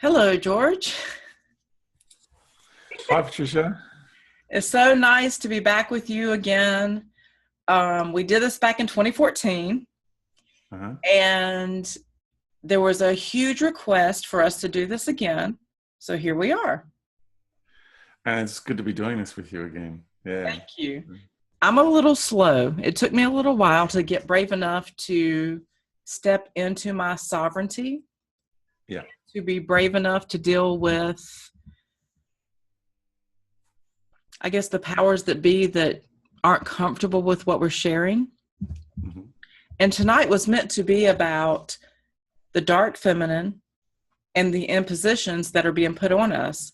Hello, George. Hi, Patricia. It's so nice to be back with you again. We did this back in 2014, Uh-huh. and there was a huge request for us to do this again. So here we are. And it's good to be doing this with you again. Yeah. Thank you. I'm a little slow. It took me a little while to get brave enough to step into my sovereignty, Yeah. to be brave enough to deal with, I guess, the powers that be that aren't comfortable with what we're sharing. Hmm. And tonight was meant to be about the dark feminine and the impositions that are being put on us.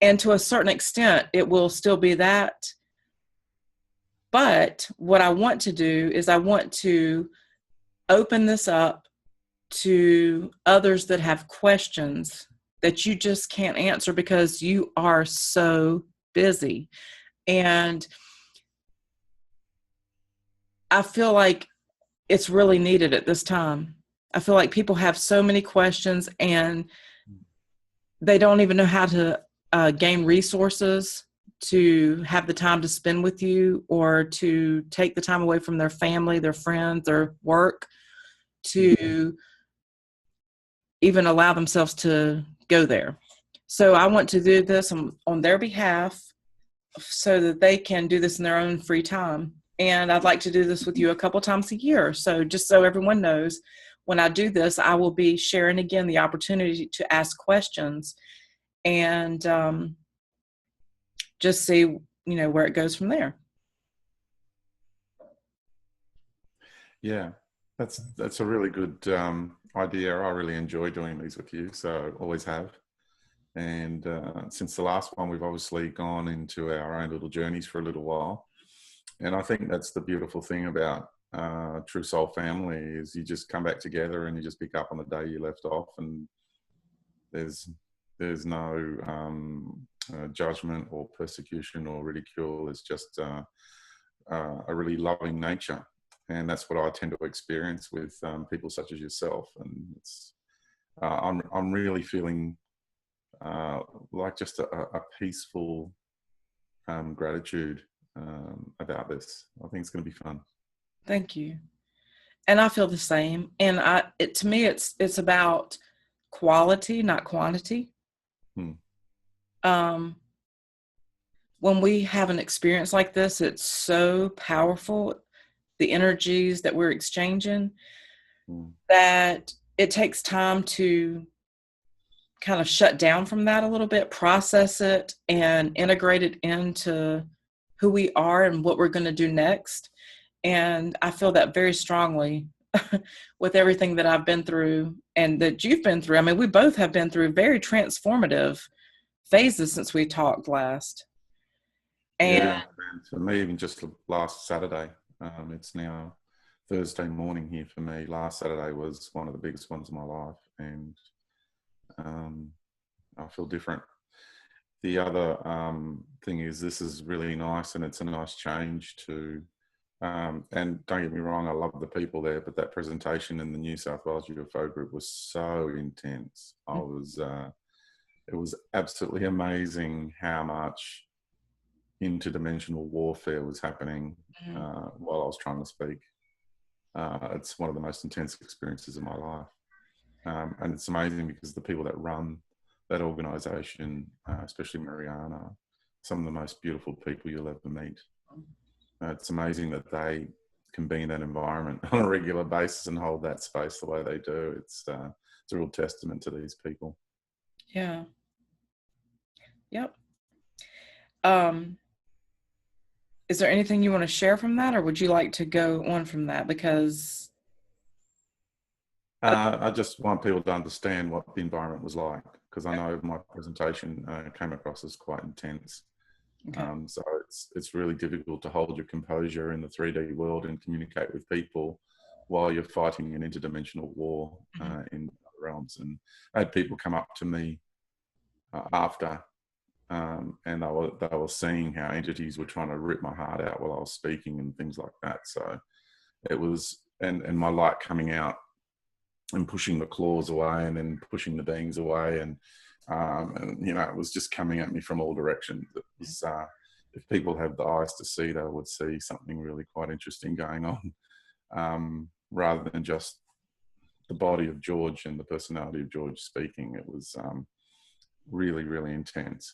And to a certain extent, it will still be that. But what I want to do is I want to open this up to others that have questions that you just can't answer because you are so busy. And I feel like it's really needed at this time. I feel like people have so many questions and they don't even know how to gain resources to have the time to spend with you or to take the time away from their family, their friends, their work to even allow themselves to go there. So I want to do this on their behalf so that they can do this in their own free time. And I'd like to do this with you a couple times a year. So just so everyone knows, when I do this, I will be sharing again the opportunity to ask questions and just see, where it goes from there. Yeah. That's a really good idea. I really enjoy doing these with you, so always have. And since the last one, we've obviously gone into our own little journeys for a little while. And I think that's the beautiful thing about True Soul Family is you just come back together and you just pick up on the day you left off, and there's there's no judgment or persecution or ridicule. It's just a really loving nature, and that's what I tend to experience with people such as yourself. And I'm really feeling like just a peaceful gratitude about this. I think it's going to be fun. Thank you. And I feel the same. And to me, it's about quality, not quantity. Hmm. Um, when we have an experience like this, it's so powerful, the energies that we're exchanging, Hmm. that it takes time to kind of shut down from that a little bit, process it, and integrate it into who we are and what we're going to do next. And I feel that very strongly with everything that I've been through and that you've been through. I mean, we both have been through very transformative phases since we talked last. And Yeah, and for me, even just last Saturday, it's now Thursday morning here for me. Last Saturday was one of the biggest ones of my life, and um, I feel different. The other thing is, this is really nice, and it's a nice change to. And don't get me wrong, I love the people there, but that presentation in the New South Wales UFO group was so intense. It was absolutely amazing how much interdimensional warfare was happening while I was trying to speak. It's one of the most intense experiences of my life. And it's amazing because the people that run that organization, especially Mariana, some of the most beautiful people you'll ever meet. It's amazing that they can be in that environment on a regular basis and hold that space the way they do. It's a real testament to these people. yeah, yep. Um, is there anything you want to share from that, or would you like to go on from that? Because I just want people to understand what the environment was like, because I know my presentation came across as quite intense. okay, So it's really difficult to hold your composure in the 3D world and communicate with people while you're fighting an interdimensional war mm-hmm. in other realms. And I had people come up to me after, and they were seeing how entities were trying to rip my heart out while I was speaking and things like that. So it was, and my light coming out and pushing the claws away and then pushing the beings away. And it was just coming at me from all directions. It was, if people have the eyes to see, they would see something really quite interesting going on, rather than just the body of George and the personality of George speaking. It was really, really intense.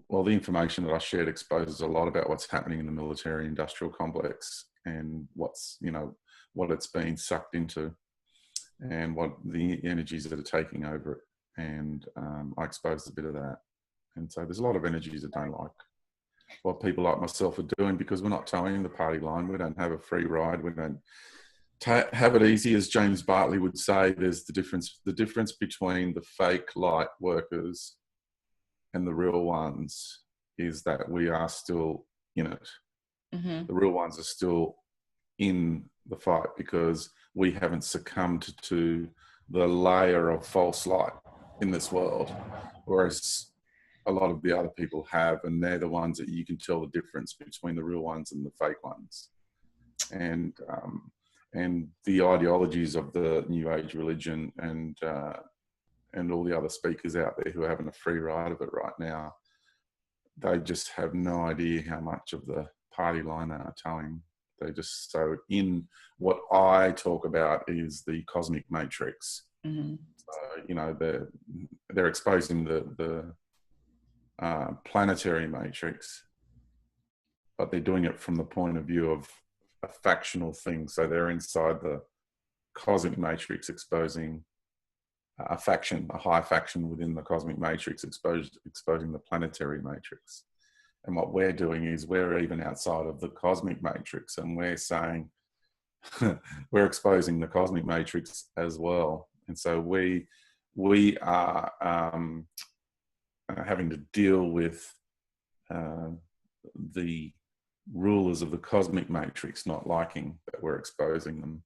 Well, the information that I shared exposes a lot about what's happening in the military industrial complex and what it's being sucked into and what the energies that are taking over it. And I exposed a bit of that. And so there's a lot of energies that don't like what people like myself are doing, because we're not towing the party line. We don't have a free ride. We don't have it easy. As James Bartley would say, there's the difference between the fake light workers and the real ones is that we are still in it. Mm-hmm. The real ones are still in the fight because we haven't succumbed to the layer of false light in this world, whereas a lot of the other people have, and they're the ones that you can tell the difference between the real ones and the fake ones. And the ideologies of the New Age religion and all the other speakers out there who are having a free ride of it right now, they just have no idea how much of the party line they are towing. They're just so in what I talk about is the cosmic matrix. Mm-hmm. So, they're exposing the planetary matrix, but they're doing it from the point of view of a factional thing. So they're inside the cosmic matrix exposing a faction, a high faction within the cosmic matrix, exposing the planetary matrix. And what we're doing is we're even outside of the cosmic matrix, and we're saying we're exposing the cosmic matrix as well. And so we are having to deal with the rulers of the cosmic matrix not liking that we're exposing them,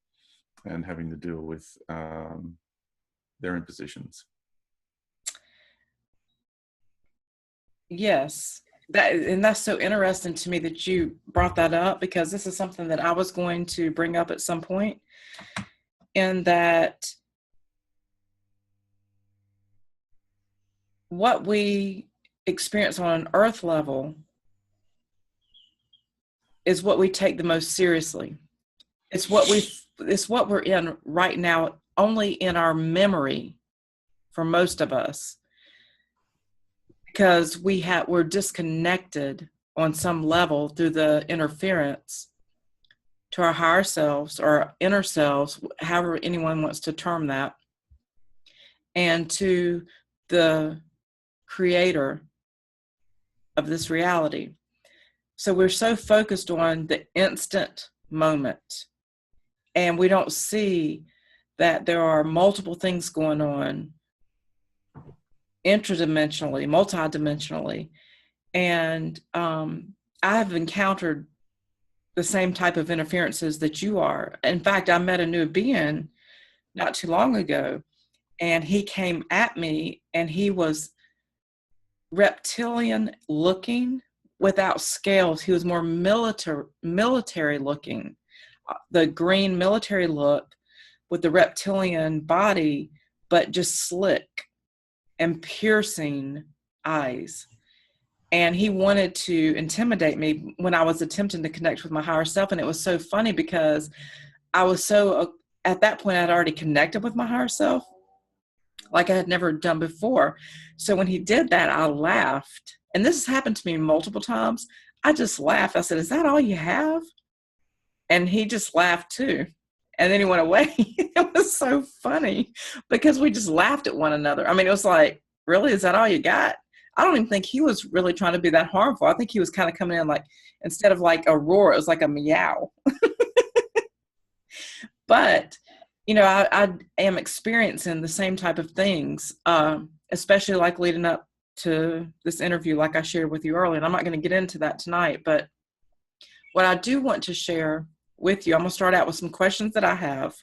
and having to deal with their impositions. Yes. That's so interesting to me that you brought that up, because this is something that I was going to bring up at some point, in that what we experience on an earth level is what we take the most seriously. It's what we're in right now, only in our memory for most of us, because we're disconnected on some level through the interference to our higher selves or inner selves, however anyone wants to term that, and to the creator of this reality. So we're so focused on the instant moment, and we don't see that there are multiple things going on interdimensionally, multidimensionally. And I've encountered the same type of interferences that you are. In fact, I met a new being not too long ago, and he came at me, and he was reptilian looking without scales. He was more military looking, the green military look with the reptilian body, but just slick and piercing eyes. And he wanted to intimidate me when I was attempting to connect with my higher self. And it was so funny because I was at that point, I'd already connected with my higher self like I had never done before. So when he did that, I laughed. And this has happened to me multiple times. I just laughed. I said, "Is that all you have?" And he just laughed too. And then he went away. It was so funny because we just laughed at one another. I mean, it was like, really? Is that all you got? I don't even think he was really trying to be that harmful. I think he was kind of coming in like, instead of like a roar, it was like a meow. But, I am experiencing the same type of things, especially like leading up to this interview, like I shared with you earlier. And I'm not going to get into that tonight, but what I do want to share with you, I'm going to start out with some questions that I have,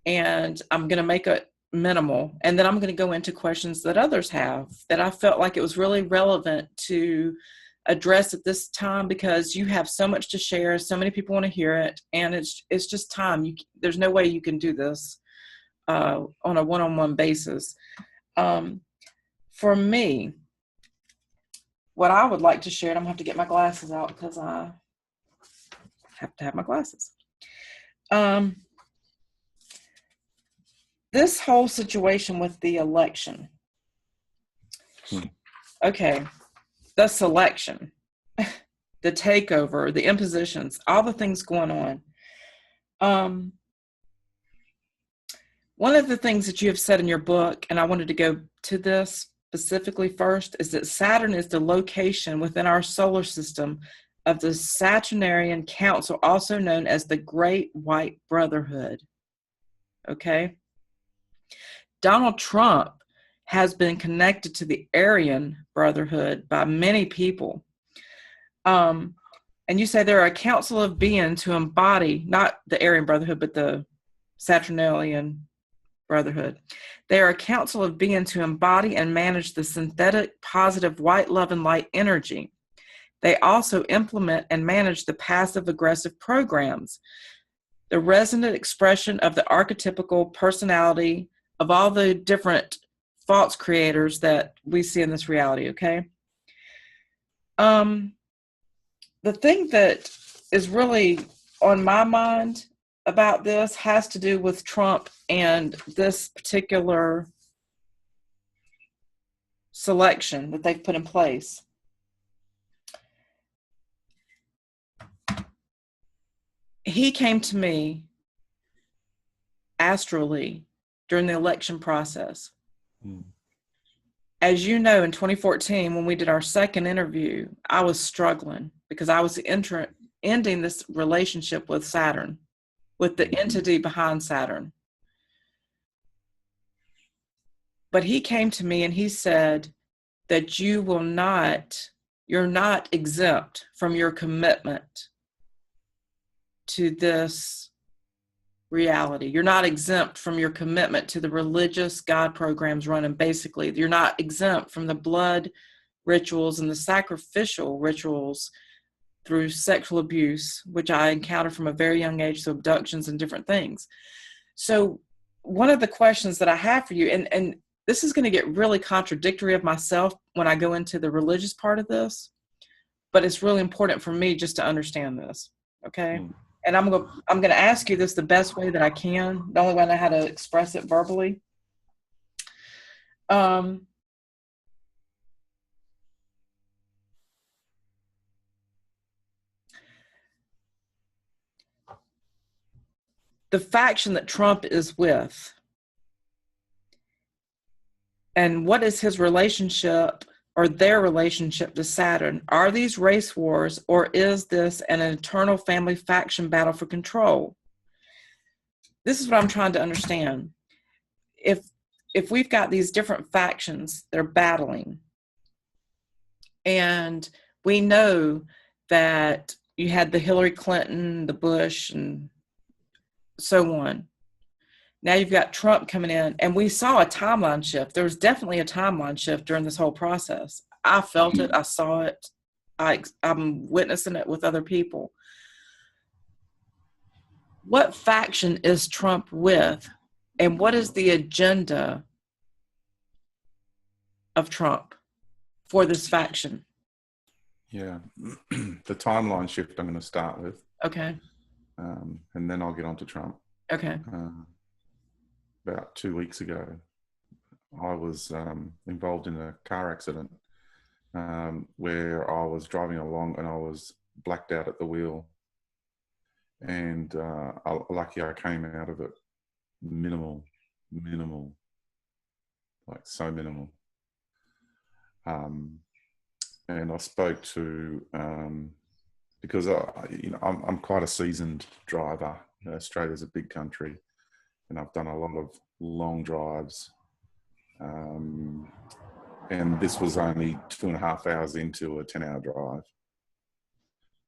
and I'm going to make it minimal, and then I'm going to go into questions that others have that I felt like it was really relevant to address at this time because you have so much to share. So many people want to hear it, and it's just time. There's no way you can do this on a one-on-one basis. For me, what I would like to share, and I'm gonna have to get my glasses out because I have to have my glasses. This whole situation with the election. Okay, the selection, the takeover, the impositions, all the things going on. One of the things that you have said in your book, and I wanted to go to this specifically first, is that Saturn is the location within our solar system of the Saturnarian Council, also known as the Great White Brotherhood. Okay? Donald Trump has been connected to the Aryan Brotherhood by many people. And you say there are a council of beings who embody, not the Aryan Brotherhood, but the Saturnalian Brotherhood. They are a council of beings who embody and manage the synthetic, positive, white, love, and light energy. They also implement and manage the passive-aggressive programs, the resonant expression of the archetypical personality of all the different false creators that we see in this reality, okay? The thing that is really on my mind about this has to do with Trump and this particular selection that they've put in place. He came to me astrally during the election process. As you know, in 2014, when we did our second interview, I was struggling because I was ending this relationship with Saturn, with the entity behind Saturn. But he came to me and he said that you're not exempt from your commitment to this reality. You're not exempt from your commitment to the religious God programs running. Basically, you're not exempt from the blood rituals and the sacrificial rituals through sexual abuse, which I encountered from a very young age, so abductions and different things. So one of the questions that I have for you, and this is going to get really contradictory of myself when I go into the religious part of this, but it's really important for me just to understand this, okay? And I'm going to ask you this the best way that I can, the only way I know how to express it verbally. The faction that Trump is with, and what is his relationship or their relationship to Saturn? Are these race wars, or is this an eternal family faction battle for control? This is what I'm trying to understand. If we've got these different factions, they're battling, and we know that you had the Hillary Clinton, the Bush, and so on. Now you've got Trump coming in, and we saw a timeline shift. There was definitely a timeline shift during this whole process. I felt it. I saw it. I'm witnessing it with other people. What faction is Trump with, and what is the agenda of Trump for this faction? Yeah, the timeline shift I'm going to start with. Okay. And then I'll get on to Trump. Okay. About 2 weeks ago, I was involved in a car accident where I was driving along and I was blacked out at the wheel. And lucky I came out of it minimal, like so minimal. And I spoke to, because I'm quite a seasoned driver. Australia's a big country, and I've done a lot of long drives. And this was only 2.5 hours into a 10-hour drive.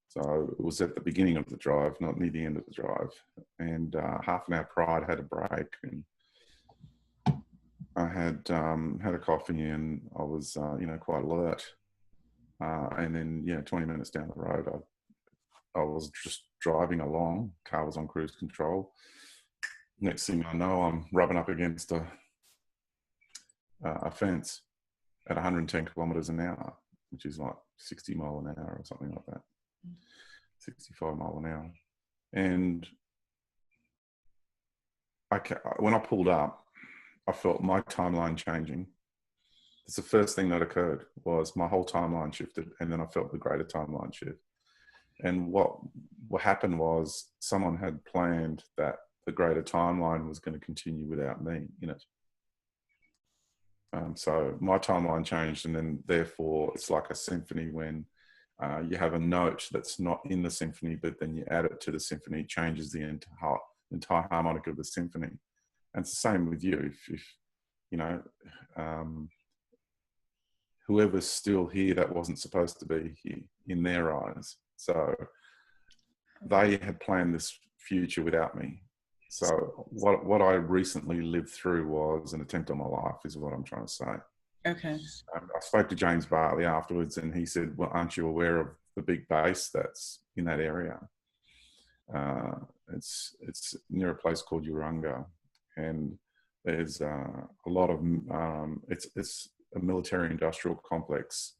So it was at the beginning of the drive, not near the end of the drive. And half an hour prior, I had a break, and I had a coffee, and I was, quite alert. And then, 20 minutes down the road, I was just driving along, car was on cruise control. Next thing I know, I'm rubbing up against a fence at 110 kilometers an hour, which is like 60 mile an hour or something like that, 65 mile an hour. And when I pulled up, I felt my timeline changing. It's the first thing that occurred, was my whole timeline shifted, and then I felt the greater timeline shift. And what happened was someone had planned that the greater timeline was going to continue without me in it. So my timeline changed, and then therefore it's like a symphony when you have a note that's not in the symphony, but then you add it to the symphony, it changes the entire harmonic of the symphony. And it's the same with you. If whoever's still here that wasn't supposed to be here in their eyes. So they had planned this future without me. So what I recently lived through was an attempt on my life, is what I'm trying to say. Okay. I spoke to James Bartley afterwards, and he said, well, aren't you aware of the big base that's in that area? It's near a place called Urunga, and there's a lot of, it's a military industrial complex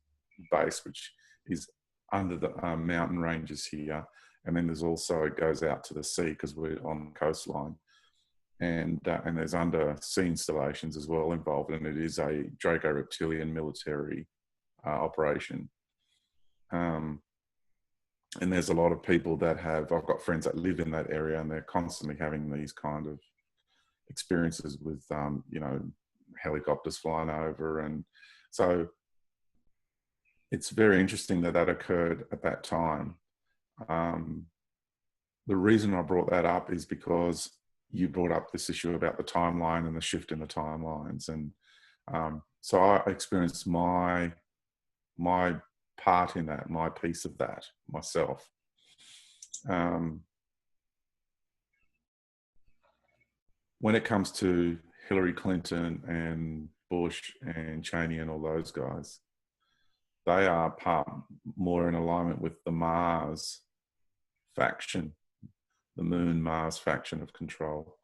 base, which is under the mountain ranges here. And then there's also, it goes out to the sea because we're on the coastline, and there's undersea installations as well involved, and it is a Draco reptilian military operation. And there's a lot of people that I've got friends that live in that area, and they're constantly having these kind of experiences with, helicopters flying over. And so it's very interesting that occurred at that time. The reason I brought that up is because you brought up this issue about the timeline and the shift in the timelines. And so I experienced my part in that, my piece of that myself. When it comes to Hillary Clinton and Bush and Cheney and all those guys, they are more in alignment with the Mars faction, the Moon Mars faction of control.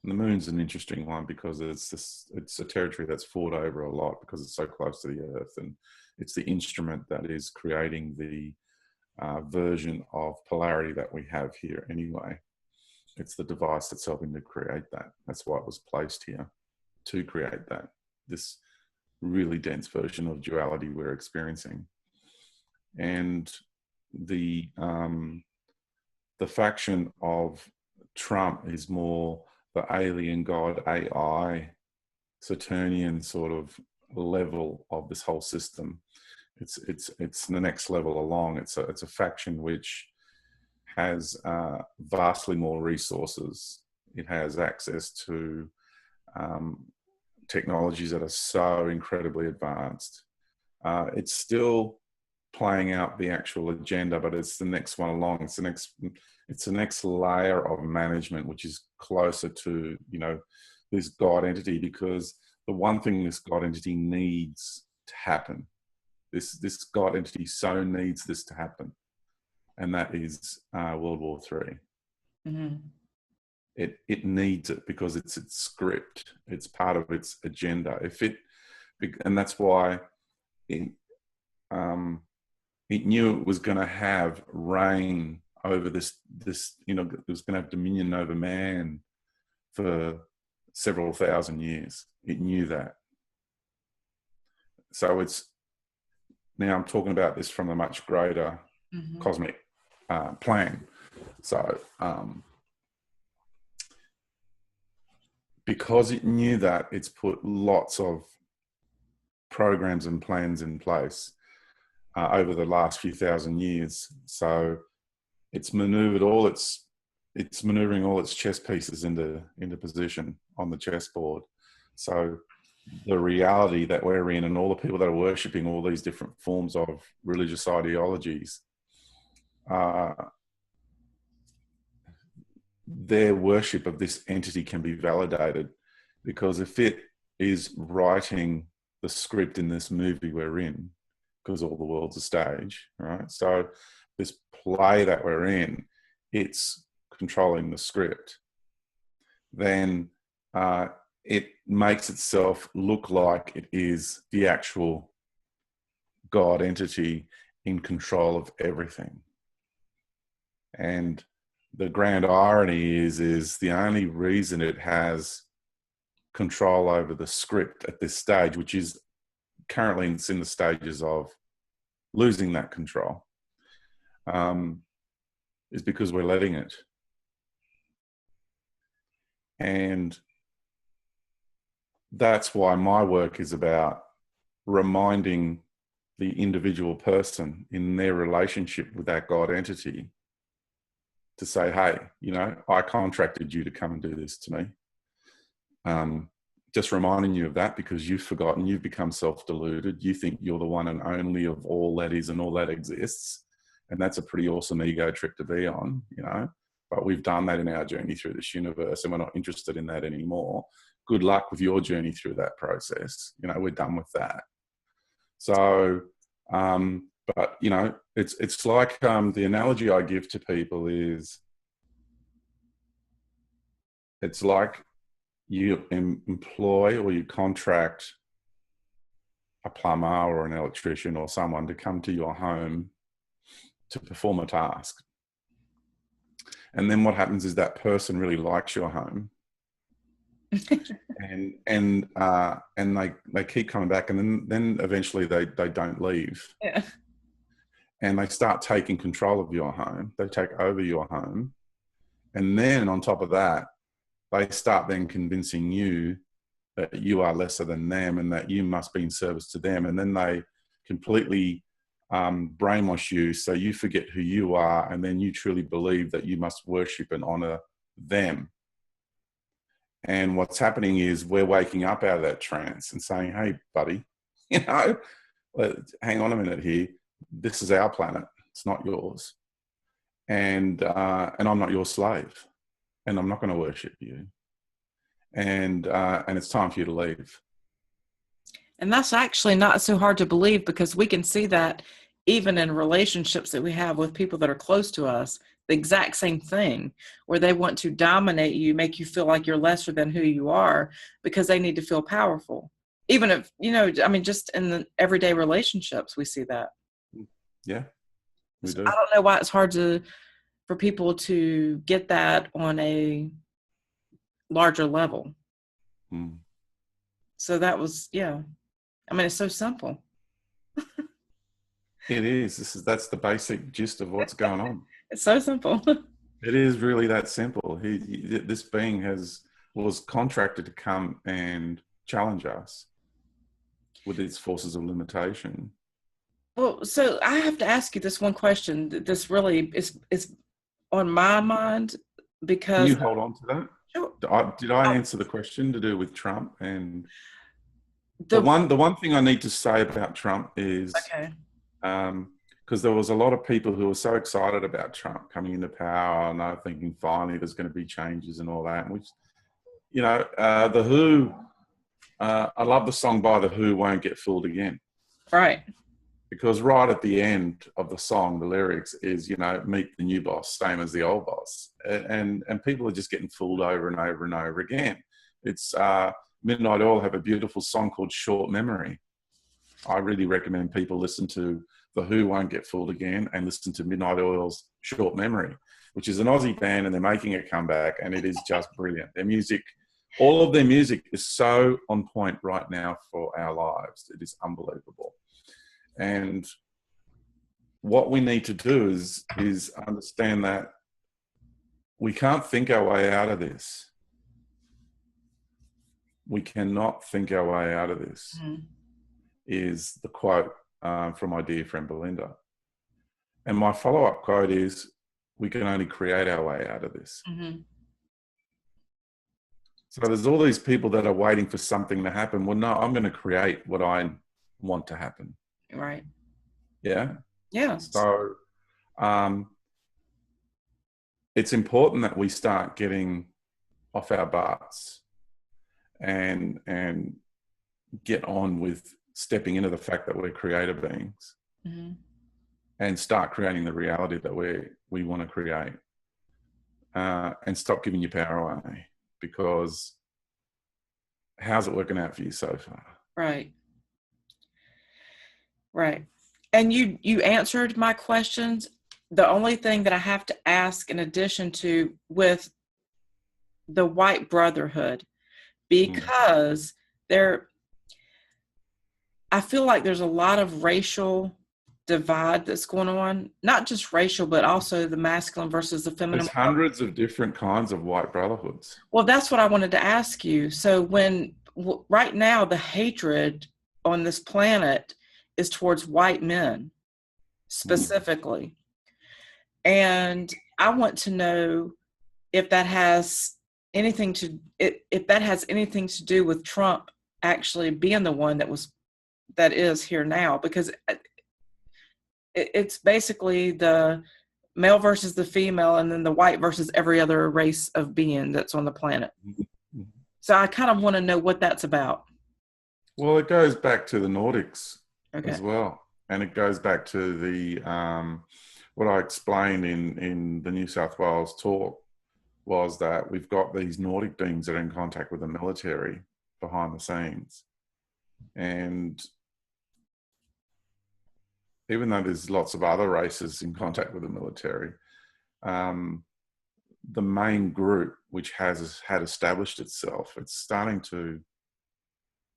And the Moon's an interesting one because it's a territory that's fought over a lot because it's so close to the Earth, and it's the instrument that is creating the version of polarity that we have here anyway. It's the device that's helping to create that. That's why it was placed here, to create that, this really dense version of duality we're experiencing. And the faction of Trump is more the alien god AI, Saturnian sort of level of this whole system. It's the next level along. It's a faction which has vastly more resources. It has access to technologies that are so incredibly advanced. It's still playing out the actual agenda, but it's the next one along. It's the next layer of management, which is closer to, this God entity, because the one thing this God entity needs to happen, this God entity so needs this to happen, and that is World War III. Mm-hmm. It needs it because it's its script. It's part of its agenda. And that's why it knew it was going to have reign over this. It was going to have dominion over man for several thousand years. It knew that. So now I'm talking about this from a much greater cosmic plan. So because it knew that, it's put lots of programs and plans in place over the last few thousand years. So it's maneuvering all its chess pieces into position on the chessboard. So the reality that we're in, and all the people that are worshipping all these different forms of religious ideologies, their worship of this entity can be validated, because if it is writing the script in this movie we're in, because all the world's a stage, right? So this play that we're in, it's controlling the script. Then it makes itself look like it is the actual God entity in control of everything. And the grand irony is the only reason it has control over the script at this stage, which is currently it's in the stages of losing that control, is because we're letting it. And that's why my work is about reminding the individual person in their relationship with that God entity to say, hey, you know, I contracted you to come and do this to me. Just reminding you of that, because you've forgotten, you've become self-deluded. You think you're the one and only of all that is and all that exists. And that's a pretty awesome ego trip to be on, you know. But we've done that in our journey through this universe, and we're not interested in that anymore. Good luck with your journey through that process. You know, we're done with that. So, but you know, it's like the analogy I give to people is, it's like you employ or you contract a plumber or an electrician or someone to come to your home to perform a task. And then what happens is that person really likes your home. and they keep coming back, and then eventually they don't leave. Yeah. And they start taking control of your home. They take over your home. And then on top of that, they start then convincing you that you are lesser than them and that you must be in service to them. And then they completely brainwash you, so you forget who you are, and then you truly believe that you must worship and honor them. And what's happening is we're waking up out of that trance and saying, hey, buddy, you know, hang on a minute here. This is our planet. It's not yours. And I'm not your slave. And I'm not going to worship you. And it's time for you to leave. And that's actually not so hard to believe, because we can see that even in relationships that we have with people that are close to us, the exact same thing, where they want to dominate you, make you feel like you're lesser than who you are, because they need to feel powerful. Even if, you know, I mean, just in the everyday relationships, we see that. Yeah, we do. I don't know why it's hard for people to get that on a larger level. So that was, yeah. I mean, it's so simple. It is. That's the basic gist of what's going on. It's so simple. It is really that simple. This being was contracted to come and challenge us with its forces of limitation. Well, so I have to ask you this one question. This really is on my mind, because... Can you hold on to that? Sure. Did I answer the question to do with Trump? And the one thing I need to say about Trump is, okay, because there was a lot of people who were so excited about Trump coming into power, and they're thinking finally there's going to be changes and all that. Which, you know, the Who, I love the song by the Who, Won't Get Fooled Again. Right. Because right at the end of the song, the lyrics is, you know, meet the new boss, same as the old boss. And people are just getting fooled over and over and over again. It's Midnight Oil have a beautiful song called Short Memory. I really recommend people listen to The Who, Won't Get Fooled Again, and listen to Midnight Oil's Short Memory, which is an Aussie band, and they're making a comeback, and it is just brilliant. Their music, all of their music is so on point right now for our lives. It is unbelievable. And what we need to do is understand that we can't think our way out of this. We cannot think our way out of this, is the quote from my dear friend Belinda. And my follow-up quote is, we can only create our way out of this. So there's all these people that are waiting for something to happen. Well, no, I'm going to create what I want to happen. Right. Yeah. Yeah. So it's important that we start getting off our butts and get on with stepping into the fact that we're creator beings and start creating the reality that we want to create, and stop giving your power away, because how's it working out for you so far? Right. Right. And you answered my questions. The only thing that I have to ask in addition to with the white brotherhood, because I feel like there's a lot of racial divide that's going on, not just racial, but also the masculine versus the feminine. There's hundreds of different kinds of white brotherhoods. Well, that's what I wanted to ask you. So right now, the hatred on this planet is towards white men specifically. And I want to know if that has anything to do with Trump actually being the one that is here now, because it's basically the male versus the female, and then the white versus every other race of being that's on the planet. So I kind of want to know what that's about. Well, it goes back to the Nordics as well. And it goes back to the what I explained in the New South Wales talk, was that we've got these Nordic beings that are in contact with the military behind the scenes. And even though there's lots of other races in contact with the military, the main group, which had established itself, it's starting to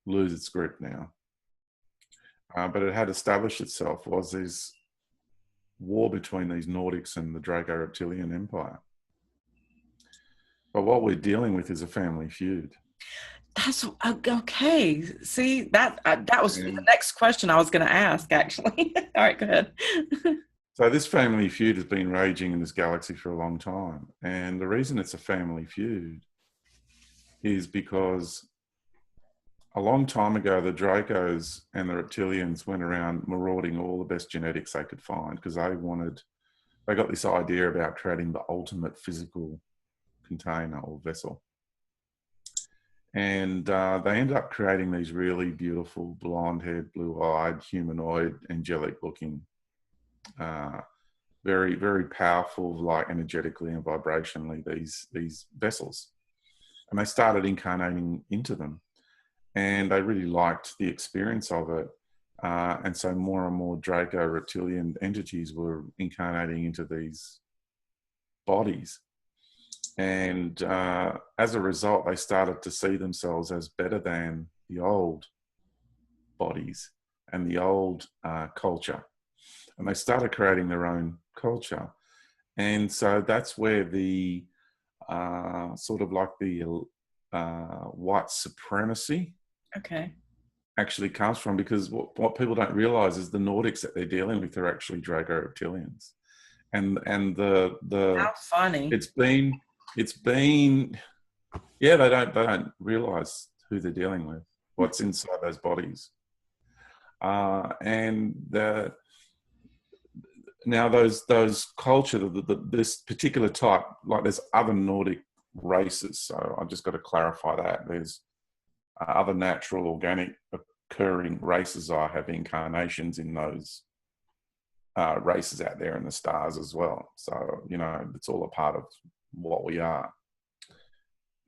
lose its grip now. But it had established itself, was this war between these Nordics and the Draco Reptilian Empire. But what we're dealing with is a family feud. That's okay. See, that was the next question I was going to ask, actually. All right, go ahead. So this family feud has been raging in this galaxy for a long time. And the reason it's a family feud is because a long time ago, the Dracos and the Reptilians went around marauding all the best genetics they could find, because they got this idea about creating the ultimate physical container or vessel. And they ended up creating these really beautiful, blonde-haired, blue-eyed, humanoid, angelic-looking, very, very powerful, like energetically and vibrationally, these vessels. And they started incarnating into them. And they really liked the experience of it. And so more and more Draco reptilian entities were incarnating into these bodies. And as a result, they started to see themselves as better than the old bodies and the old culture. And they started creating their own culture. And so that's where the sort of like the white supremacy actually comes from, because what people don't realize is the Nordics that they're dealing with are actually Draco reptilians. And the how funny. It's been, yeah, they don't realize who they're dealing with, what's inside those bodies. And now those culture, this particular type, like there's other Nordic races. So I've just got to clarify that. There's other natural, organic occurring races have incarnations in those races out there in the stars as well. So, it's all a part of what we are.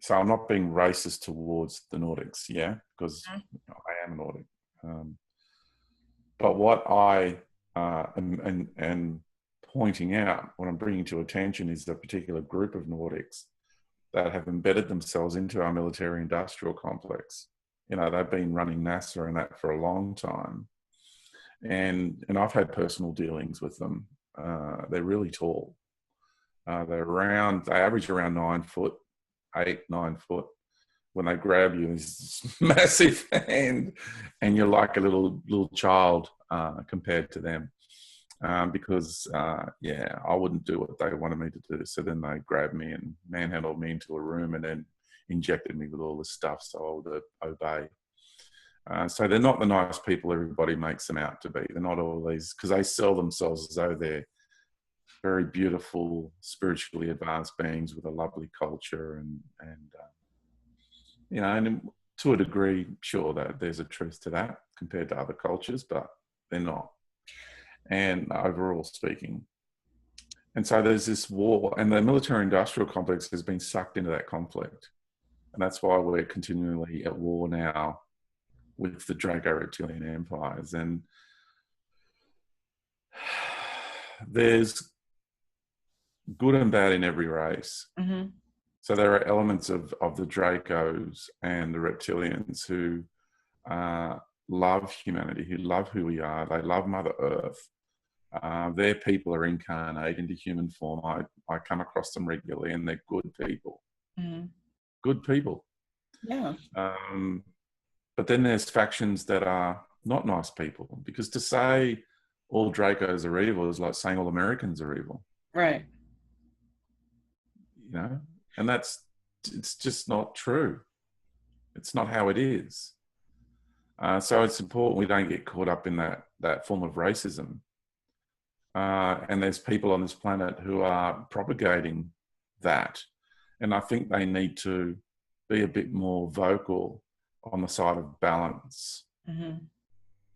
So I'm not being racist towards the Nordics, because I am a Nordic. But what I am pointing out, what I'm bringing to attention, is a particular group of Nordics that have embedded themselves into our military-industrial complex. They've been running NASA and that for a long time. And I've had personal dealings with them. They're really tall. They average around 9 foot, 8-9 foot. When they grab you, it's this massive hand, and you're like a little child compared to them. Because I wouldn't do what they wanted me to do. So then they grabbed me and manhandled me into a room and then injected me with all this stuff so I would obey. So they're not the nice people everybody makes them out to be. They're not all these, because they sell themselves as though they're very beautiful, spiritually advanced beings with a lovely culture, and to a degree, sure, that there's a truth to that compared to other cultures, but they're not. And overall speaking. And so there's this war, and the military-industrial complex has been sucked into that conflict. And that's why we're continually at war now with the Draco reptilian empires. And there's good and bad in every race. Mm-hmm. So there are elements of the Dracos and the reptilians who love humanity, who love who we are. They love Mother Earth. Their people are incarnate into human form. I come across them regularly, and they're good people. Mm-hmm. Good people. Yeah. But then there's factions that are not nice people, because to say all Dracos are evil is like saying all Americans are evil. Right. You know, and it's just not true. It's not how it is. So it's important we don't get caught up in that form of racism. And there's people on this planet who are propagating that. And I think they need to be a bit more vocal on the side of balance. Mm-hmm.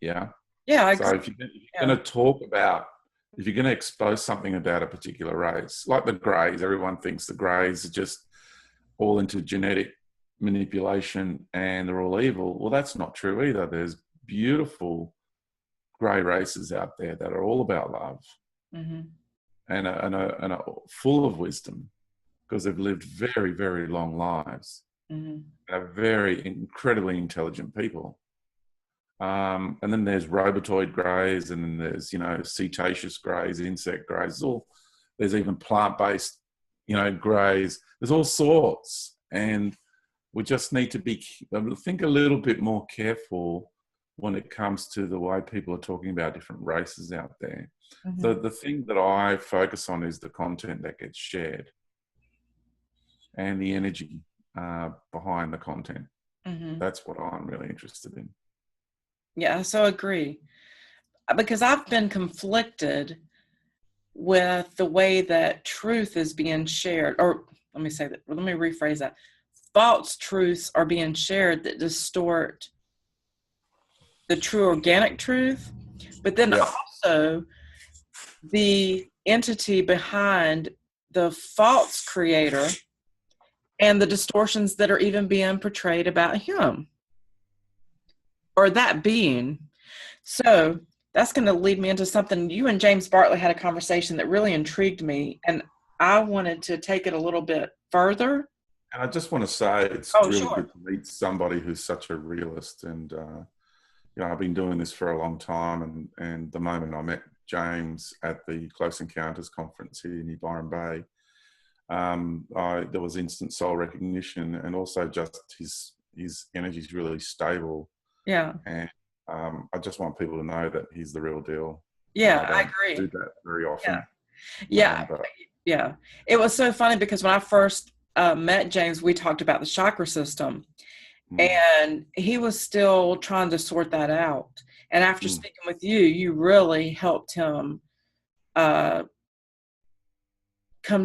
Yeah. Yeah. So if you're going to talk about, if you're going to expose something about a particular race, like the Greys, everyone thinks the Greys are just all into genetic manipulation and they're all evil. Well, that's not true either. There's beautiful Grey races out there that are all about love, mm-hmm. and are full of wisdom, because they've lived very, very long lives. Mm-hmm. They're very incredibly intelligent people. And then there's robotoid greys, and then there's, cetaceous greys, insect greys. There's even plant-based, greys. There's all sorts, and we just need to think a little bit more careful when it comes to the way people are talking about different races out there. Mm-hmm. The thing that I focus on is the content that gets shared and the energy behind the content. Mm-hmm. That's what I'm really interested in. Yeah, I so agree. Because I've been conflicted with the way that truth is being shared. Or let me rephrase that. False truths are being shared that distort the true organic truth, but then also the entity behind the false creator and the distortions that are even being portrayed about him or that being. So that's going to lead me into something. You and James Bartley had a conversation that really intrigued me, and I wanted to take it a little bit further. And I just want to say it's really good to meet somebody who's such a realist. And, I've been doing this for a long time. And the moment I met James at the Close Encounters conference here in Byron Bay, there was instant soul recognition, and also just his energy is really stable. Yeah. And I just want people to know that he's the real deal. Yeah, I agree. Do that very often. Yeah. Yeah. It was so funny because when I first met James, we talked about the chakra system, and he was still trying to sort that out. And after speaking with you, you really helped him come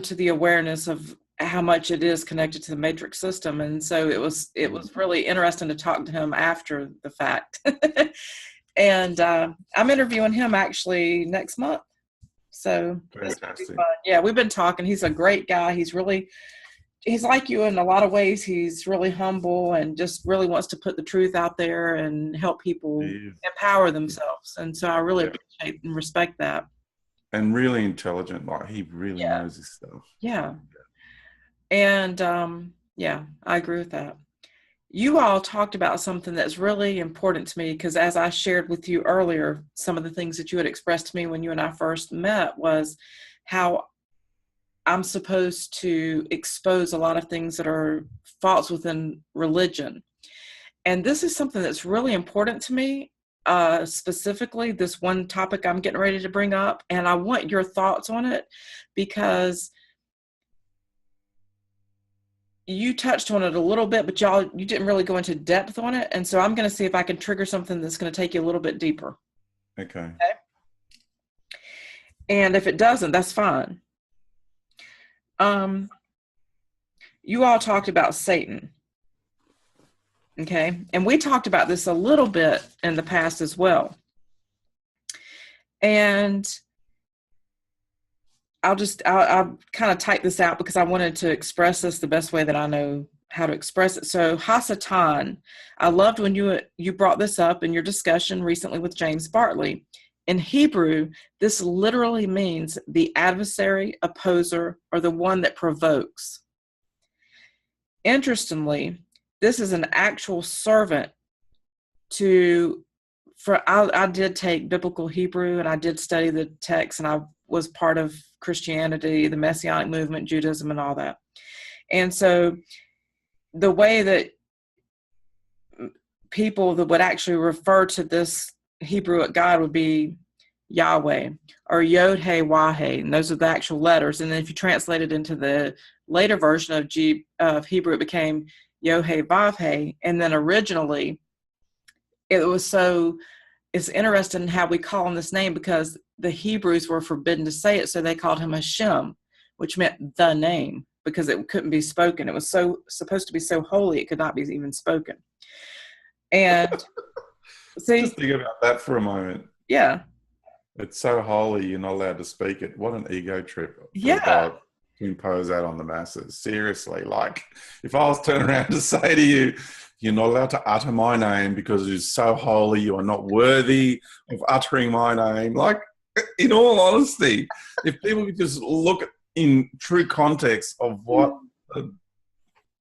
to the awareness of how much it is connected to the matrix system. And so it was really interesting to talk to him after the fact. And I'm interviewing him actually next month. So it's gonna be fun. Yeah, we've been talking. He's a great guy. He's like you in a lot of ways. He's really humble and just really wants to put the truth out there and help people empower themselves. And so I really appreciate and respect that. And really intelligent. Like, he really knows his stuff. Yeah. And I agree with that. You all talked about something that's really important to me, because as I shared with you earlier, some of the things that you had expressed to me when you and I first met was how I'm supposed to expose a lot of things that are false within religion. And this is something that's really important to me, specifically this one topic I'm getting ready to bring up. And I want your thoughts on it, because you touched on it a little bit, but you didn't really go into depth on it. And so I'm going to see if I can trigger something that's going to take you a little bit deeper. Okay. And if it doesn't, that's fine. You all talked about Satan. Okay. And we talked about this a little bit in the past as well. And I'll kind of type this out because I wanted to express this the best way that I know how to express it. So Hasatan, I loved when you brought this up in your discussion recently with James Bartley. In Hebrew, this literally means the adversary, opposer, or the one that provokes. Interestingly, this is an actual servant I did take biblical Hebrew, and I did study the text, and I was part of Christianity, the Messianic movement, Judaism, and all that. And so the way that people that would actually refer to this Hebrew God would be Yahweh or Yod He Wah He, and those are the actual letters. And then if you translate it into the later version of Hebrew, it became Yod He Vav He. And then originally, it's interesting how we call him this name because the Hebrews were forbidden to say it, so they called him Hashem, which meant the name, because it couldn't be spoken. It was supposed to be so holy it could not be even spoken. And see, just think about that for a moment. Yeah. It's so holy, you're not allowed to speak it. What an ego trip for God to impose that on the masses. Seriously, like if I was turning around to say to you, you're not allowed to utter my name because it is so holy, you are not worthy of uttering my name. Like, in all honesty, if people could just look in true context of what the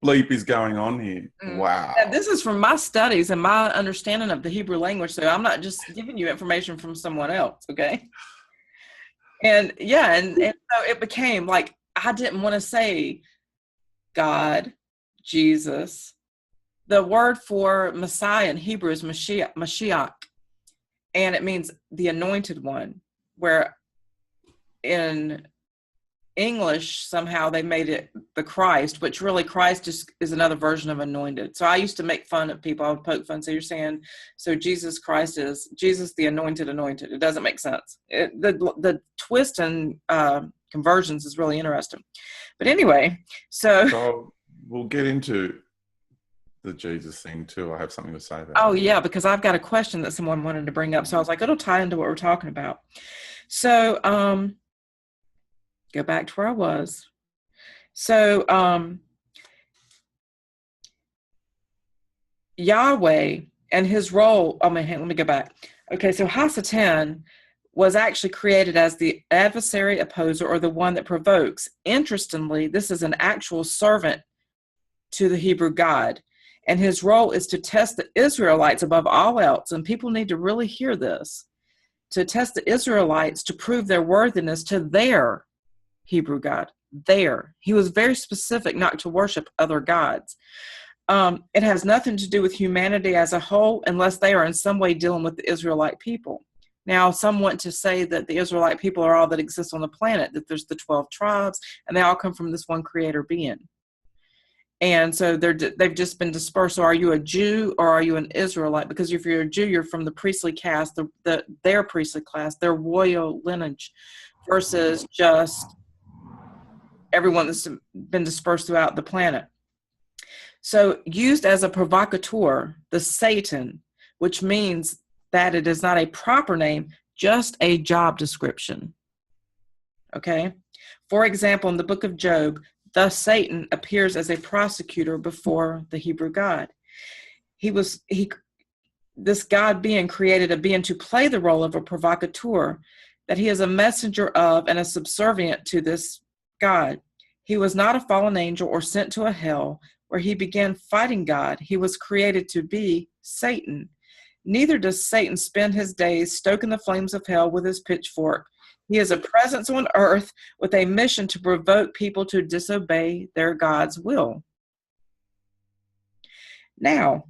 bleep is going on here. Wow. And this is from my studies and my understanding of the Hebrew language, so I'm not just giving you information from someone else, okay? And so it became like I didn't want to say God, Jesus. The word for Messiah in Hebrew is Mashiach, and it means the anointed one, where in English somehow they made it the Christ, which really Christ is another version of anointed. So I used to make fun of people. I would poke fun. So you're saying, so Jesus Christ is Jesus the anointed. It doesn't make sense. The twist and conversions is really interesting. But anyway, so we'll get into the Jesus thing too. I have something to say about Oh, yeah, because I've got a question that someone wanted to bring up. So I was like, it'll tie into what we're talking about. So go back to where I was. So Yahweh and his role, let me go back. Okay, so Hasatan was actually created as the adversary, opposer, or the one that provokes. Interestingly, this is an actual servant to the Hebrew God. And his role is to test the Israelites above all else. And people need to really hear this. To test the Israelites to prove their worthiness to their Hebrew God. He was very specific not to worship other gods. It has nothing to do with humanity as a whole unless they are in some way dealing with the Israelite people. Now, some want to say that the Israelite people are all that exists on the planet, that there's the 12 tribes, and they all come from this one creator being. And so they've just been dispersed. So are you a Jew or are you an Israelite? Because if you're a Jew, you're from the priestly caste, their priestly class, their royal lineage, versus just everyone that's been dispersed throughout the planet. So used as a provocateur, the Satan, which means that it is not a proper name, just a job description. Okay? For example, in the book of Job, thus Satan appears as a prosecutor before the Hebrew God. This God being created a being to play the role of a provocateur, that he is a messenger of and a subservient to this God. He was not a fallen angel or sent to a hell where he began fighting God. He was created to be Satan. Neither does Satan spend his days stoking the flames of hell with his pitchfork. He is a presence on earth with a mission to provoke people to disobey their God's will. Now,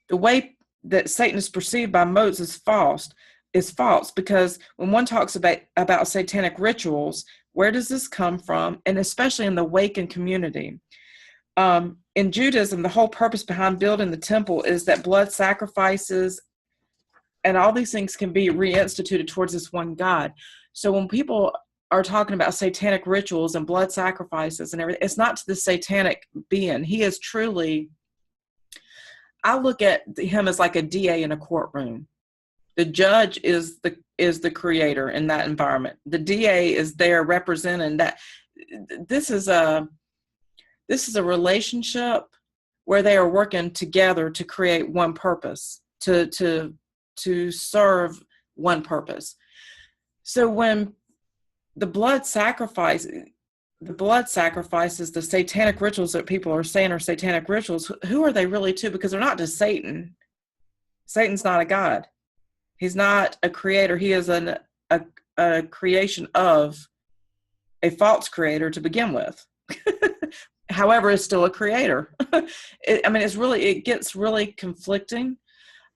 the way that Satan is perceived by most is false because when one talks about satanic rituals, where does this come from? And especially in the Wiccan community. In Judaism, the whole purpose behind building the temple is that blood sacrifices and all these things can be reinstituted towards this one God. So when people are talking about satanic rituals and blood sacrifices and everything, it's not to the satanic being. He is truly I look at him as like a DA in a courtroom. The judge is the creator in that environment. The DA is there representing that. This is a relationship where they are working together to create one purpose, to serve one purpose. So when the blood sacrifices, the satanic rituals that people are saying are satanic rituals, who are they really to? Because they're not to Satan. Satan's not a god. He's not a creator. He is a creation of a false creator to begin with. However, it's still a creator. It gets really conflicting.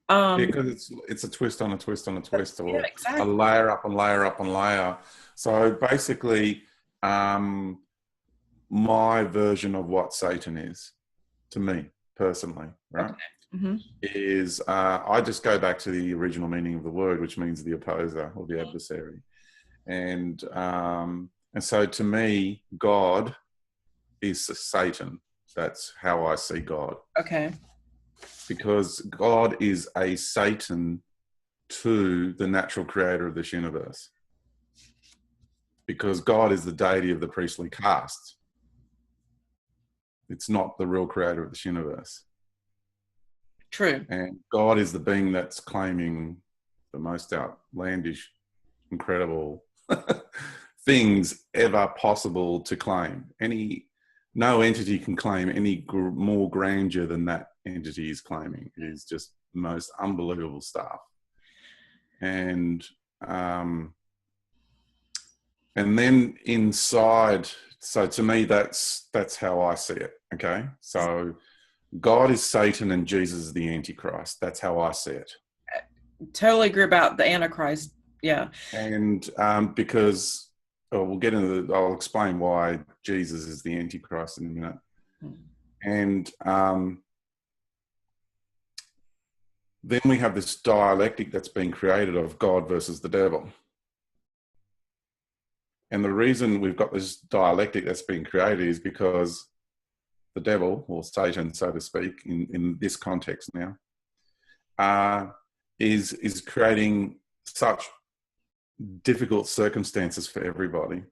Because it's a twist on a twist on a twist, or exactly. a layer up and layer up and layer. So basically, my version of what Satan is, to me personally, right, is I just go back to the original meaning of the word, which means the opposer or the adversary, and so to me, God is Satan. That's how I see God. Okay. Because God is a Satan to the natural creator of this universe. Because God is the deity of the priestly caste. It's not the real creator of this universe. True. And God is the being that's claiming the most outlandish, incredible things ever possible to claim. No entity can claim any more grandeur than that entity is claiming. It is just the most unbelievable stuff. And then inside, so to me, that's how I see it. Okay. So God is Satan and Jesus is the Antichrist. That's how I see it. Totally agree about the Antichrist. Yeah. And because I'll explain why Jesus is the Antichrist in a minute. And then we have this dialectic that's been created of God versus the devil. And the reason we've got this dialectic that's been created is because the devil, or Satan, so to speak, in this context now, is creating such difficult circumstances for everybody.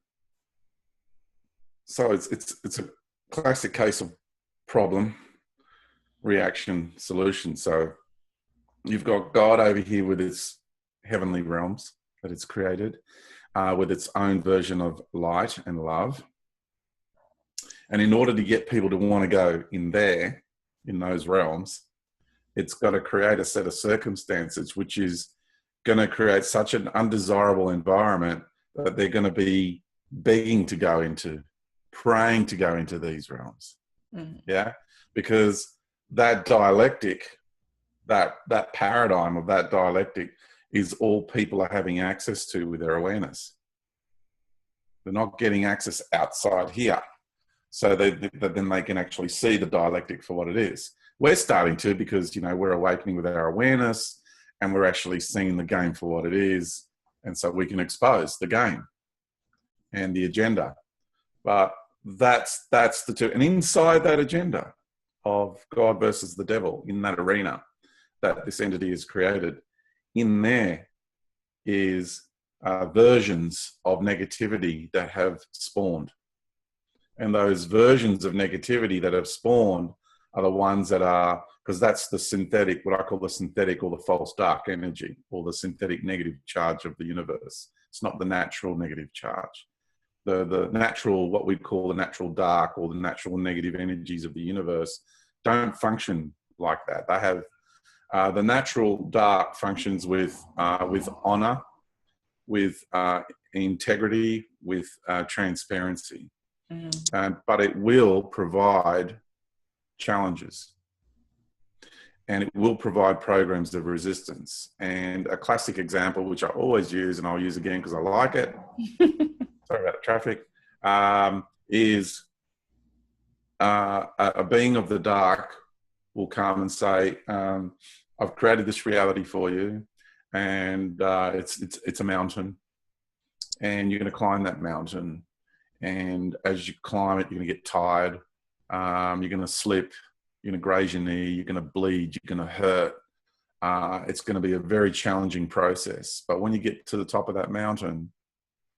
So it's a classic case of problem, reaction, solution. So you've got God over here with its heavenly realms that it's created, with its own version of light and love. And in order to get people to want to go in there, in those realms, it's got to create a set of circumstances which is going to create such an undesirable environment that they're going to be begging to go into, praying to go into these realms. Yeah, because that dialectic, that paradigm of that dialectic is all people are having access to with their awareness. They're not getting access outside here, so that then they can actually see the dialectic for what it is. We're starting to, because we're awakening with our awareness, and we're actually seeing the game for what it is, and so we can expose the game and the agenda. But that's the two. And inside that agenda of God versus the devil, in that arena that this entity is created, in there is versions of negativity that have spawned. And those versions of negativity that have spawned are the ones that are, because that's the synthetic, what I call the synthetic or the false dark energy, or the synthetic negative charge of the universe. It's not the natural negative charge. The natural, what we call the natural dark or the natural negative energies of the universe don't function like that. They have the natural dark functions with honor, with integrity, with transparency, but it will provide challenges, and it will provide programs of resistance. And a classic example, which I always use, and I'll use again because I like it, sorry about the traffic, is a being of the dark will come and say, I've created this reality for you, and it's a mountain, and you're going to climb that mountain, and as you climb it, you're going to get tired, you're going to slip, You're going to graze your knee. You're going to bleed. You're going to hurt. It's going to be a very challenging process. But when you get to the top of that mountain,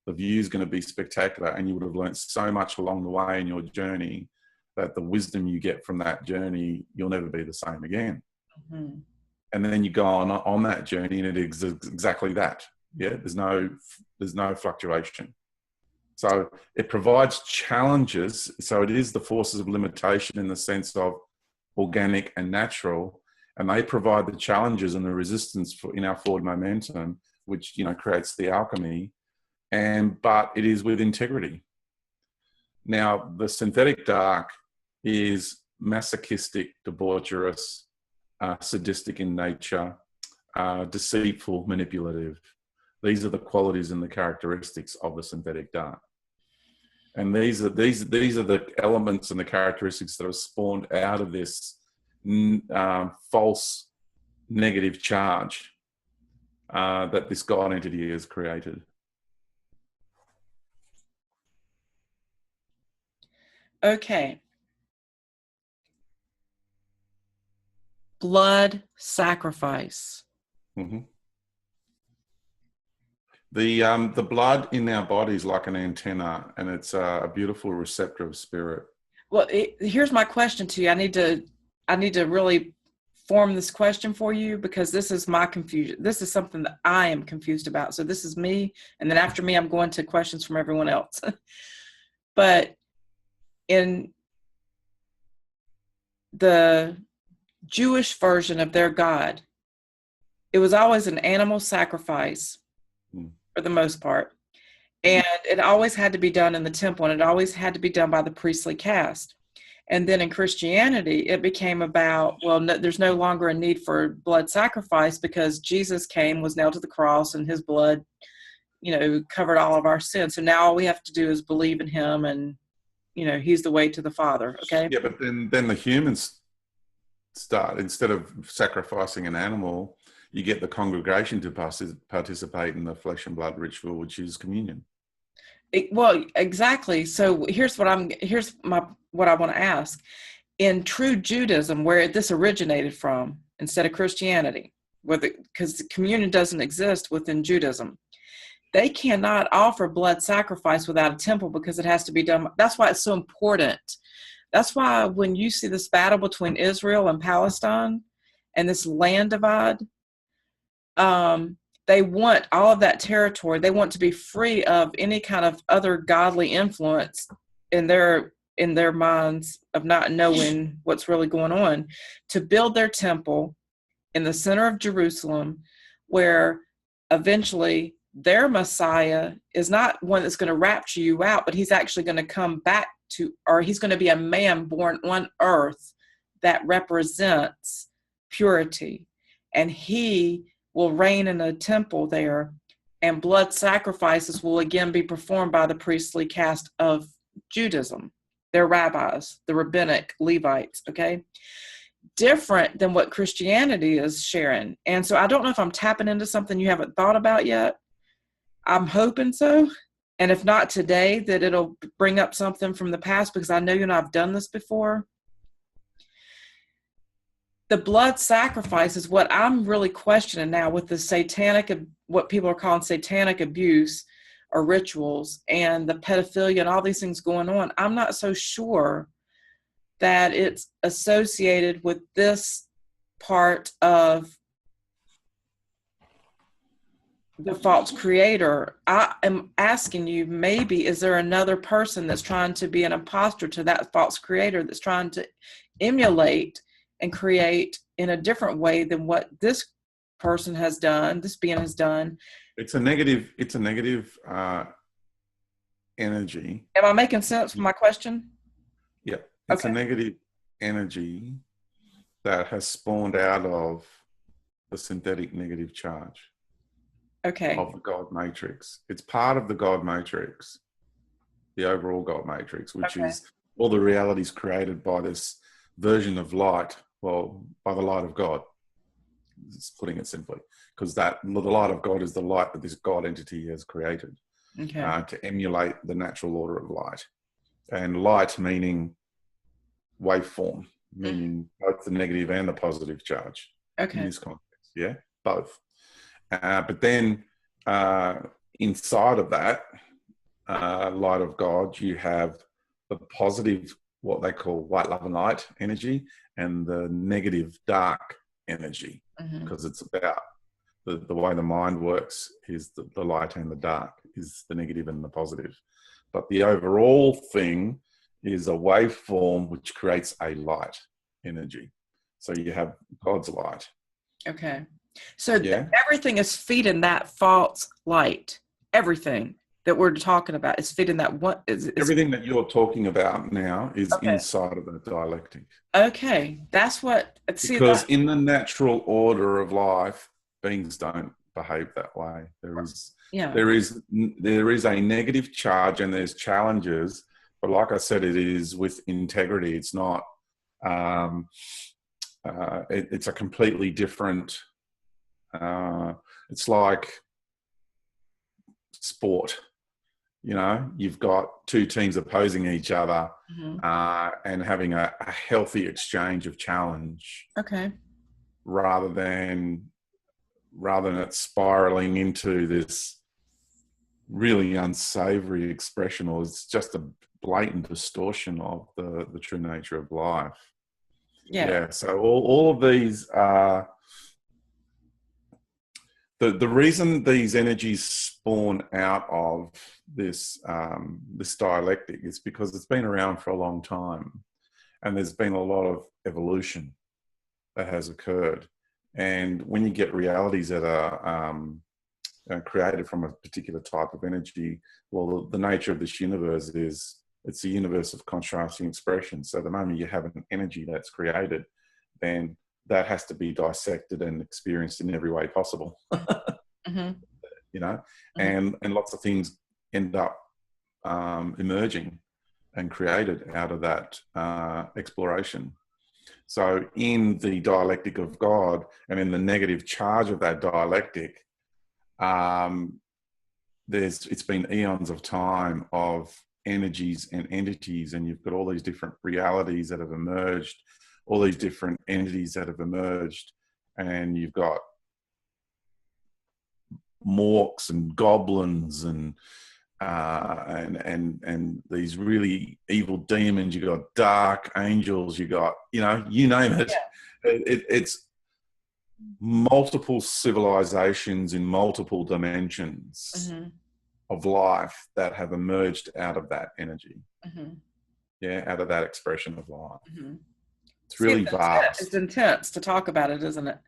the view is going to be spectacular, and you would have learned so much along the way in your journey that the wisdom you get from that journey, you'll never be the same again. Mm-hmm. And then you go on that journey, and it is exactly that. Yeah, there's no fluctuation. So it provides challenges. So it is the forces of limitation in the sense of organic and natural, and they provide the challenges and the resistance in our forward momentum, which creates the alchemy. But it is with integrity. Now, the synthetic dark is masochistic, debaucherous, sadistic in nature, deceitful, manipulative. These are the qualities and the characteristics of the synthetic dark. And these are the elements and the characteristics that are spawned out of this false negative charge that this God entity has created. Okay. Blood sacrifice. Mm-hmm. The blood in our body is like an antenna, and it's a beautiful receptor of spirit. Well, here's my question to you. I need to really form this question for you, because this is my confusion. This is something that I am confused about. So this is me, and then after me, I'm going to questions from everyone else. But in the Jewish version of their God, it was always an animal sacrifice for the most part. And it always had to be done in the temple, and it always had to be done by the priestly caste. And then in Christianity, it became about, there's no longer a need for blood sacrifice because Jesus came, was nailed to the cross, and his blood, covered all of our sins. So now all we have to do is believe in him, and, he's the way to the Father. Okay. Yeah, but then the humans start, instead of sacrificing an animal, you get the congregation to participate in the flesh and blood ritual, which is communion. Well, exactly. So here's what I want to ask. In true Judaism, where this originated from, instead of Christianity, because communion doesn't exist within Judaism, they cannot offer blood sacrifice without a temple because it has to be done. That's why it's so important. That's why when you see this battle between Israel and Palestine and this land divide, they want all of that territory. They want to be free of any kind of other godly influence in their minds of not knowing what's really going on, to build their temple in the center of Jerusalem, where eventually their Messiah is not one that's going to rapture you out, but he's actually going to come back or he's going to be a man born on earth that represents purity. And he will reign in a temple there, and blood sacrifices will again be performed by the priestly caste of Judaism, their rabbis, the rabbinic Levites, okay? Different than what Christianity is sharing. And so I don't know if I'm tapping into something you haven't thought about yet. I'm hoping so. And if not today, that it'll bring up something from the past, because I know I've done this before. The blood sacrifice is what I'm really questioning now with the satanic, what people are calling satanic abuse or rituals, and the pedophilia and all these things going on. I'm not so sure that it's associated with this part of the false creator. I am asking you, maybe is there another person that's trying to be an imposter to that false creator, that's trying to emulate and create in a different way than what this person has done, this being has done? It's a negative energy. Am I making sense with my question? Yeah. It's a negative energy that has spawned out of the synthetic negative charge. Okay. Of the God matrix. It's part of the God matrix, the overall God matrix, which is all the realities created by this version of light, by the light of God. It's putting it simply, because the light of God is the light that this God entity has created to emulate the natural order of light. And light meaning waveform, meaning both the negative and the positive charge in this context. Yeah, both. But then inside of that light of God, you have the positive, what they call white love and light energy, and the negative dark energy, because it's about the way the mind works is the light and the dark is the negative and the positive. But the overall thing is a waveform which creates a light energy. So you have God's light. Okay. So everything is feeding that false light. Everything that we're talking about is feeding that one. Everything that you're talking about now is inside of the dialectic. Okay. That's what... Because in the natural order of life, beings don't behave that way. There is a negative charge and there's challenges, but like I said, it is with integrity. It's not. It's a completely different. It's like sport. You know, you've got two teams opposing each other and having a healthy exchange of challenge. Okay. Rather than it spiraling into this really unsavory expression, or it's just a blatant distortion of the true nature of life. Yeah. So all of these are the reason these energies spawn out of this this dialectic is because it's been around for a long time, and there's been a lot of evolution that has occurred. And when you get realities that are created from a particular type of energy, well, the nature of this universe is it's a universe of contrasting expression. So the moment you have an energy that's created, then that has to be dissected and experienced in every way possible. You know, and lots of things end up emerging and created out of that exploration. So in the dialectic of God and in the negative charge of that dialectic, it's been eons of time of energies and entities, and you've got all these different realities that have emerged, all these different entities that have emerged, and you've got morks and goblins and these really evil demons. You got dark angels. You got, you know, you name it. It's multiple civilizations in multiple dimensions of life that have emerged out of that energy. Out of that expression of life. It's really vast. It's intense to talk about it, isn't it?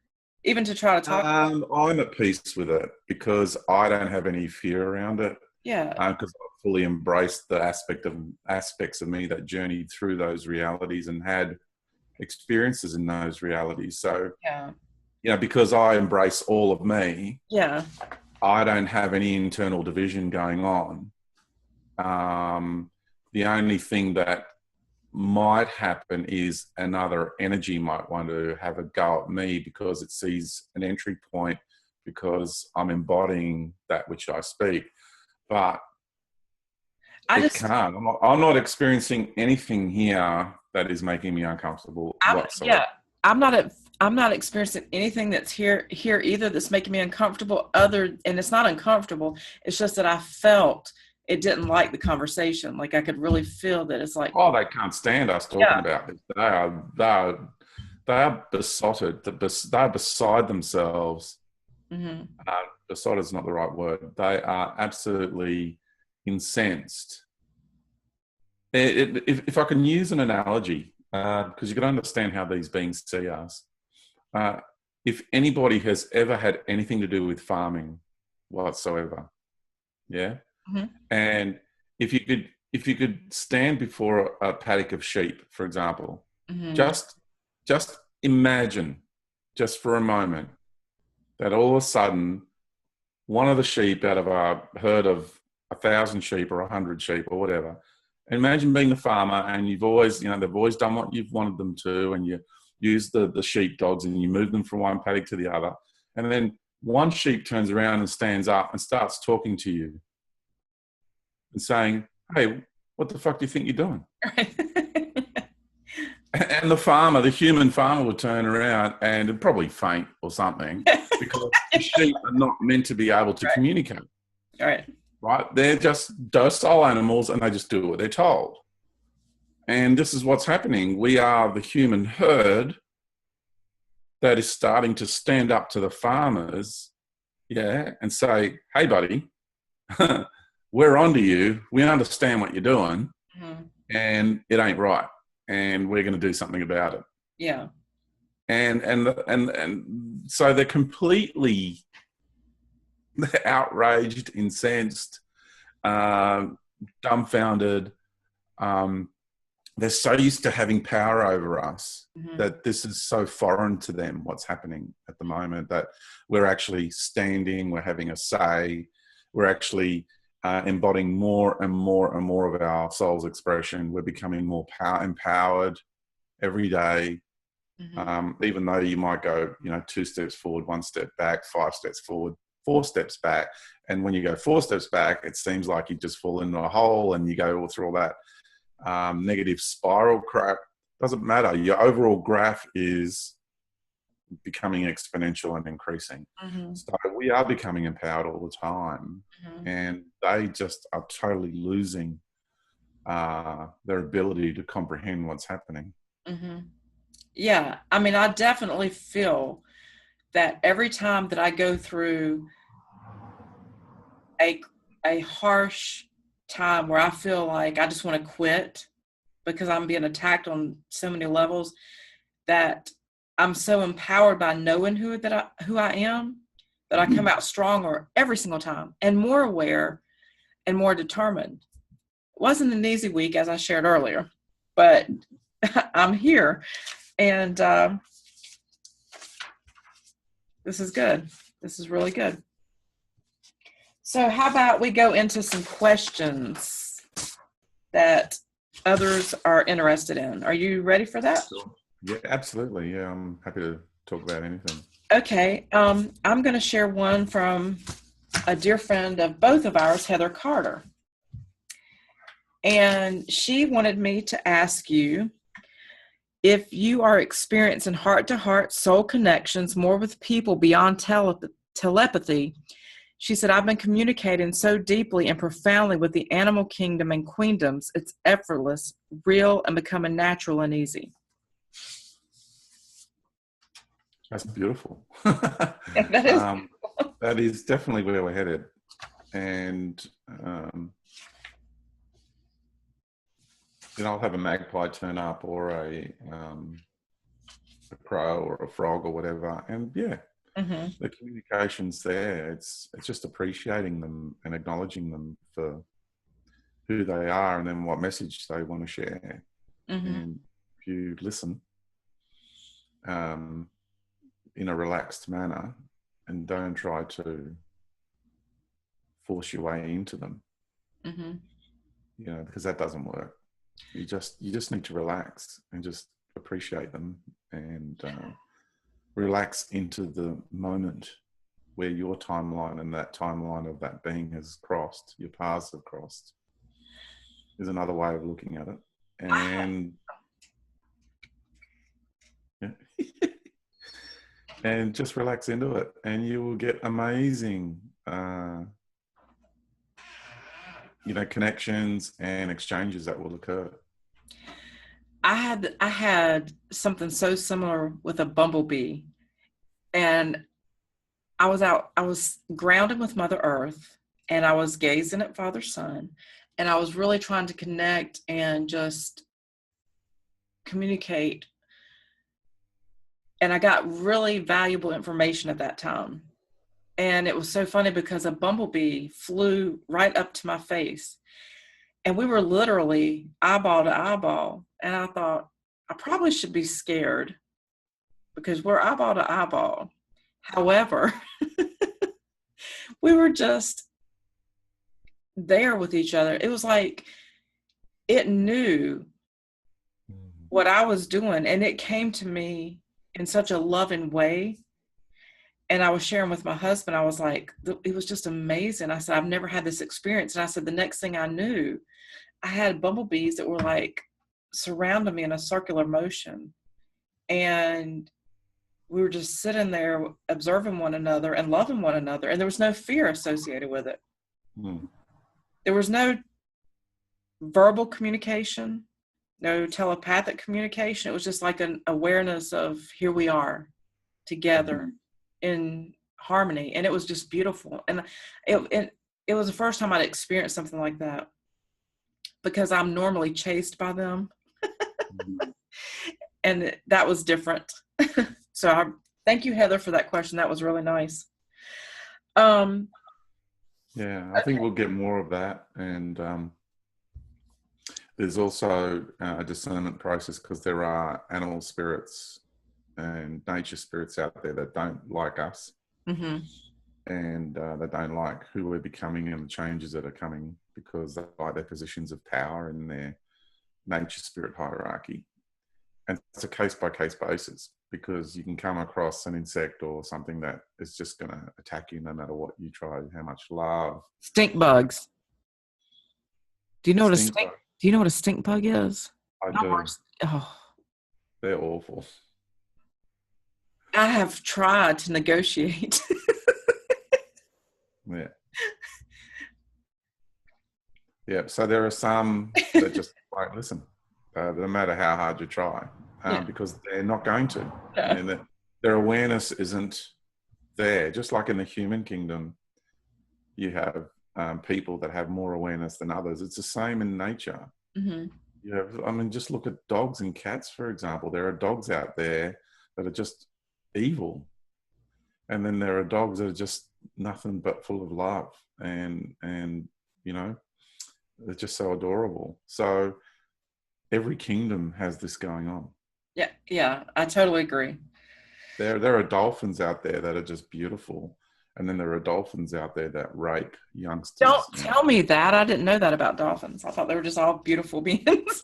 Even to try to talk about it. I'm at peace with it because I don't have any fear around it. Yeah. Because I've fully embraced the aspects of me that journeyed through those realities and had experiences in those realities. So, you know, because I embrace all of me, I don't have any internal division going on. The only thing that might happen is another energy might want to have a go at me because it sees an entry point because I'm embodying that which I speak. But it can't. I'm not experiencing anything here that is making me uncomfortable whatsoever. I'm not experiencing anything that's here either that's making me uncomfortable. And it's not uncomfortable. It's just that I felt it didn't like the conversation. Like I could really feel that it's like, oh, they can't stand us talking about this. They are besotted. They're beside themselves. Besotted is not the right word. They are absolutely incensed. If I can use an analogy, because you can understand how these beings see us. If anybody has ever had anything to do with farming whatsoever, and if you could stand before a paddock of sheep, for example, just imagine, just for a moment, that all of a sudden one of the sheep out of a herd of 1,000 sheep or 100 sheep or whatever. Imagine being the farmer and you've always, they've always done what you've wanted them to, and you use the sheep dogs and you move them from one paddock to the other. And then one sheep turns around and stands up and starts talking to you and saying, hey, what the fuck do you think you're doing? And the human farmer would turn around and it'd probably faint or something because the sheep are not meant to be able to communicate. Right. Right? They're just docile animals and they just do what they're told. And this is what's happening. We are the human herd that is starting to stand up to the farmers, and say, hey, buddy, we're onto you. We understand what you're doing, and it ain't right. And we're going to do something about it. Yeah. And so they're completely outraged, incensed, dumbfounded. They're so used to having power over us that this is so foreign to them, what's happening at the moment, that we're actually standing, we're having a say, we're actually embodying more and more and more of our soul's expression. We're becoming more empowered every day, even though you might go, 2 steps forward, 1 step back, 5 steps forward, 4 steps back. And when you go 4 steps back, it seems like you just fall into a hole and you go through all that negative spiral crap. Doesn't matter. Your overall graph is becoming exponential and increasing. So we are becoming empowered all the time, and they just are totally losing their ability to comprehend what's happening. Yeah, I mean, I definitely feel that every time that I go through a harsh time where I feel like I just want to quit because I'm being attacked on so many levels, that I'm so empowered by knowing who I am, that I come out stronger every single time and more aware and more determined. It wasn't an easy week, as I shared earlier, but I'm here, and this is good. This is really good. So how about we go into some questions that others are interested in? Are you ready for that? Sure. Yeah, absolutely. Yeah, I'm happy to talk about anything. Okay. I'm going to share one from a dear friend of both of ours, Heather Carter. And she wanted me to ask you if you are experiencing heart-to-heart soul connections more with people beyond telepathy. She said, I've been communicating so deeply and profoundly with the animal kingdom and queendoms. It's effortless, real, and becoming natural and easy. That's beautiful. That is, that is definitely where we're headed. And, I'll have a magpie turn up or a crow or a frog or whatever. And the communication's there. It's just appreciating them and acknowledging them for who they are and then what message they want to share. And if you listen in a relaxed manner and don't try to force your way into them, because that doesn't work. You just need to relax and just appreciate them and relax into the moment where your timeline and that timeline of that being has crossed, your paths have crossed, is another way of looking at it. And and just relax into it, and you will get amazing connections and exchanges that will occur. I had something so similar with a bumblebee, and I was grounded with Mother Earth, and I was gazing at Father Son, and I was really trying to connect and just communicate. And I got really valuable information at that time. And it was so funny because a bumblebee flew right up to my face. And we were literally eyeball to eyeball. And I thought, I probably should be scared because we're eyeball to eyeball. However, we were just there with each other. It was like it knew what I was doing, and it came to me in such a loving way. And I was sharing with my husband, I was like, it was just amazing. I said, I've never had this experience. And I said, the next thing I knew, I had bumblebees that were like surrounded me in a circular motion. And we were just sitting there observing one another and loving one another. And there was no fear associated with it. Mm. There was no verbal communication, no telepathic communication. It was just like an awareness of here we are together in harmony. And it was just beautiful. And it was the first time I'd experienced something like that, because I'm normally chased by them. And that was different. So thank you, Heather, for that question. That was really nice. Yeah, I think we'll get more of that. And there's also a discernment process, because there are animal spirits and nature spirits out there that don't like us. Mm-hmm. And they don't like who we're becoming and the changes that are coming, because they like their positions of power in their nature spirit hierarchy. And it's a case-by-case basis, because you can come across an insect or something that is just going to attack you no matter what you try, how much love. Stink bugs. Do you know what a Stink stink bug is? I do. Oh, They're awful. I have tried to negotiate. Yeah. Yeah. So there are some that just like, listen, no matter how hard you try, because they're not going to. No. And their awareness isn't there. Just like in the human kingdom, you have people that have more awareness than others. It's the same in nature. Mm-hmm. You have, I mean, just look at dogs and cats, for example. There are dogs out there that are just evil. And then there are dogs that are just nothing but full of love. And you know, they're just so adorable. So every kingdom has this going on. Yeah, I totally agree. There are dolphins out there that are just beautiful. And then there are dolphins out there that rape youngsters. Don't tell me that. I didn't know that about dolphins. I thought they were just all beautiful beings.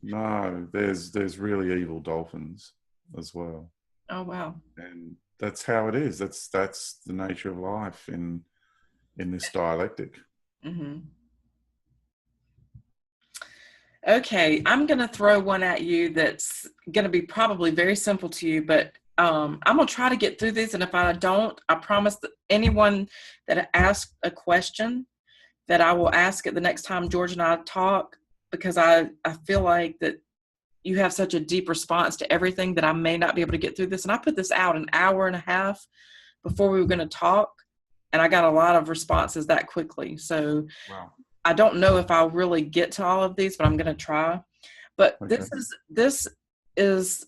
No, there's really evil dolphins as well. Oh, wow. And that's how it is. That's the nature of life in this dialectic. Mm-hmm. Okay, I'm going to throw one at you that's going to be probably very simple to you, but I'm going to try to get through this. And if I don't, I promise that anyone that asks a question that I will ask it the next time George and I talk, because I feel like that you have such a deep response to everything that I may not be able to get through this. And I put this out an hour and a half before we were going to talk, and I got a lot of responses that quickly. So wow. I don't know if I'll really get to all of these, but I'm going to try. But Okay. this is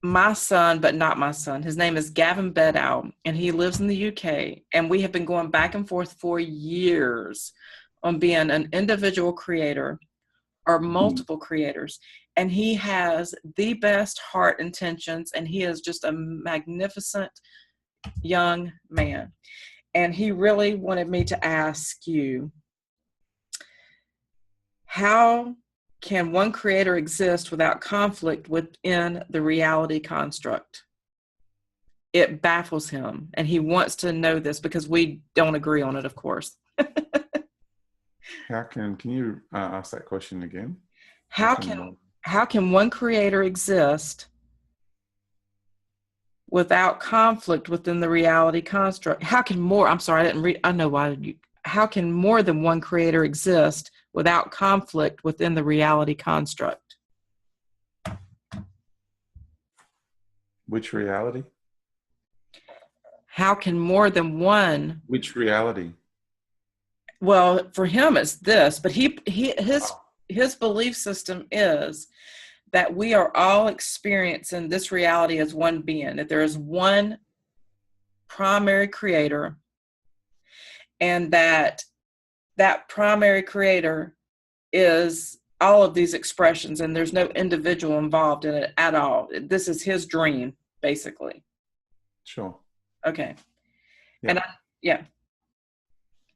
my son, but not my son. His name is Gavin Bedow, and he lives in the UK. And we have been going back and forth for years on being an individual creator or multiple creators. And he has the best heart intentions, and he is just a magnificent young man. And he really wanted me to ask you, how can one creator exist without conflict within the reality construct? It baffles him, and he wants to know this because we don't agree on it, of course. Can you ask that question again? How can one creator exist without conflict within the reality construct? How can how can more than one creator exist without conflict within the reality construct? Which reality? How can more than one? Which reality? Well, for him it's this, but his belief system is that we are all experiencing this reality as one being, that there is one primary creator, and that primary creator is all of these expressions, and there's no individual involved in it at all. This is his dream, basically. Sure. Okay. Yeah. And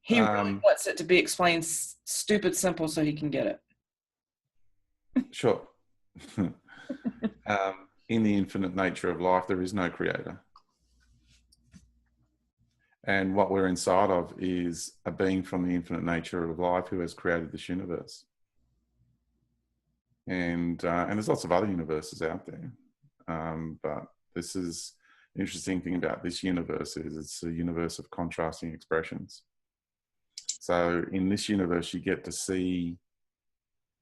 he really wants it to be explained stupid simple so he can get it. Sure. In the infinite nature of life, there is no creator. And what we're inside of is a being from the infinite nature of life who has created this universe. And there's lots of other universes out there. But this is the interesting thing about this universe is it's a universe of contrasting expressions. So in this universe, you get to see,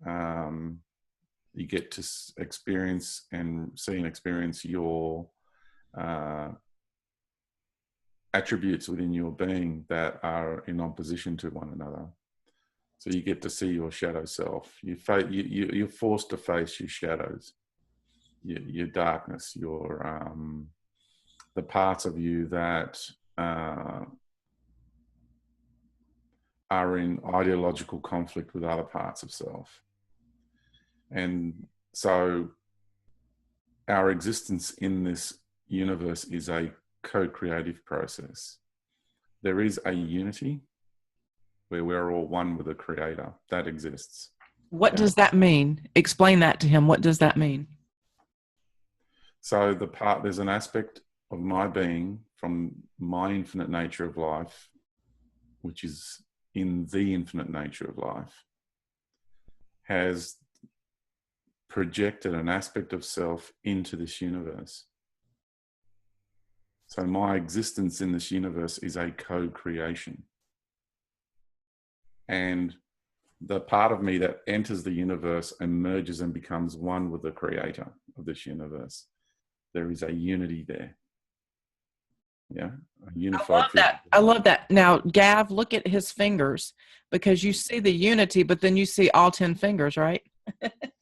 you get to experience and see and experience your attributes within your being that are in opposition to one another. So you get to see your shadow self. You're forced to face your shadows, your darkness, your the parts of you that are in ideological conflict with other parts of self. And so our existence in this universe is a co-creative process. There is a unity where we're all one with the creator. That exists. What does that mean? Explain that to him. What does that mean? So there's an aspect of my being from my infinite nature of life, which is in the infinite nature of life, has projected an aspect of self into this universe. So my existence in this universe is a co-creation. And the part of me that enters the universe emerges and becomes one with the creator of this universe. There is a unity there. Yeah, a unified. I love that. Now, Gav, look at his fingers, because you see the unity, but then you see all 10 fingers, right?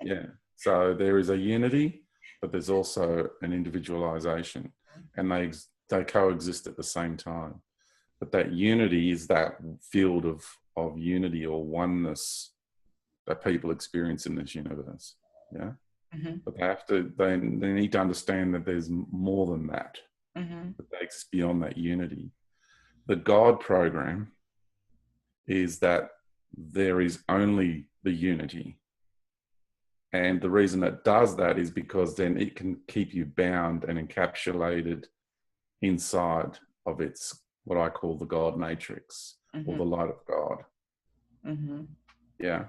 Yeah. So there is a unity, but there's also an individualization, and they coexist at the same time. But that unity is that field of unity or oneness that people experience in this universe. Yeah. Mm-hmm. But they need to understand that there's more than that. Mm-hmm. That takes beyond that unity. The God program is that there is only the unity. And the reason it does that is because then it can keep you bound and encapsulated inside of its, what I call the God matrix, mm-hmm. or the light of God. Mm-hmm. Yeah.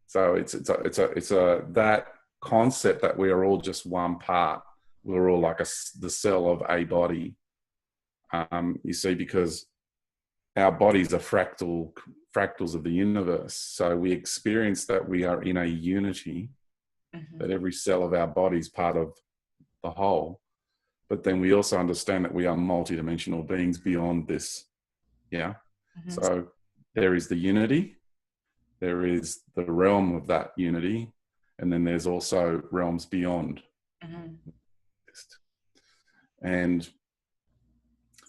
So it's a that concept that we are all just one part. We're all like the cell of a body. You see, because our bodies are fractals of the universe. So we experience that we are in a unity, mm-hmm. that every cell of our body is part of the whole. But then we also understand that we are multidimensional beings beyond this. Yeah. Mm-hmm. So there is the unity, there is the realm of that unity, and then there's also realms beyond. Mm-hmm. And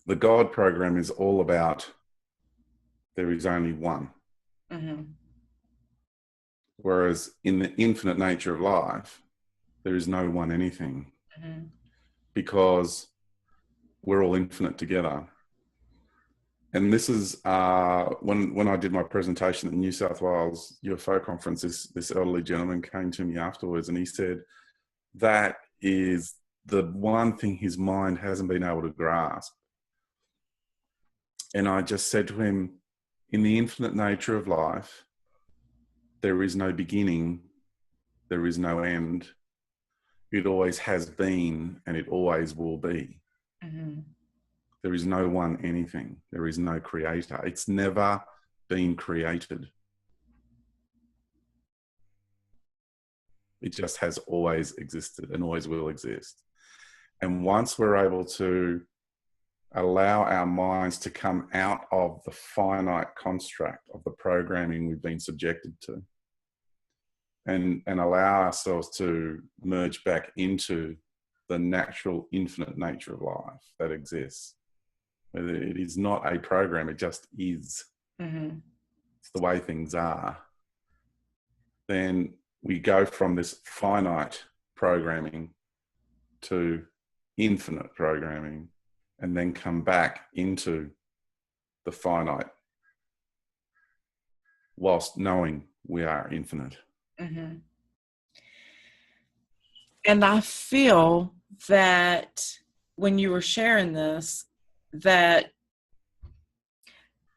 the God program is all about there is only one. Mm-hmm. Whereas in the infinite nature of life, there is no one anything. Mm-hmm. Because we're all infinite together. And this is when I did my presentation at the New South Wales UFO conference, this elderly gentleman came to me afterwards and he said, that is the one thing his mind hasn't been able to grasp. And I just said to him, in the infinite nature of life, there is no beginning, there is no end. It always has been and it always will be. Mm-hmm. There is no one anything. There is no creator. It's never been created. It just has always existed and always will exist. And once we're able to allow our minds to come out of the finite construct of the programming we've been subjected to, and allow ourselves to merge back into the natural infinite nature of life that exists. It is not a program, it just is. Mm-hmm. It's the way things are. Then we go from this finite programming to infinite programming, and then come back into the finite whilst knowing we are infinite. Mm-hmm. And I feel that when you were sharing this, that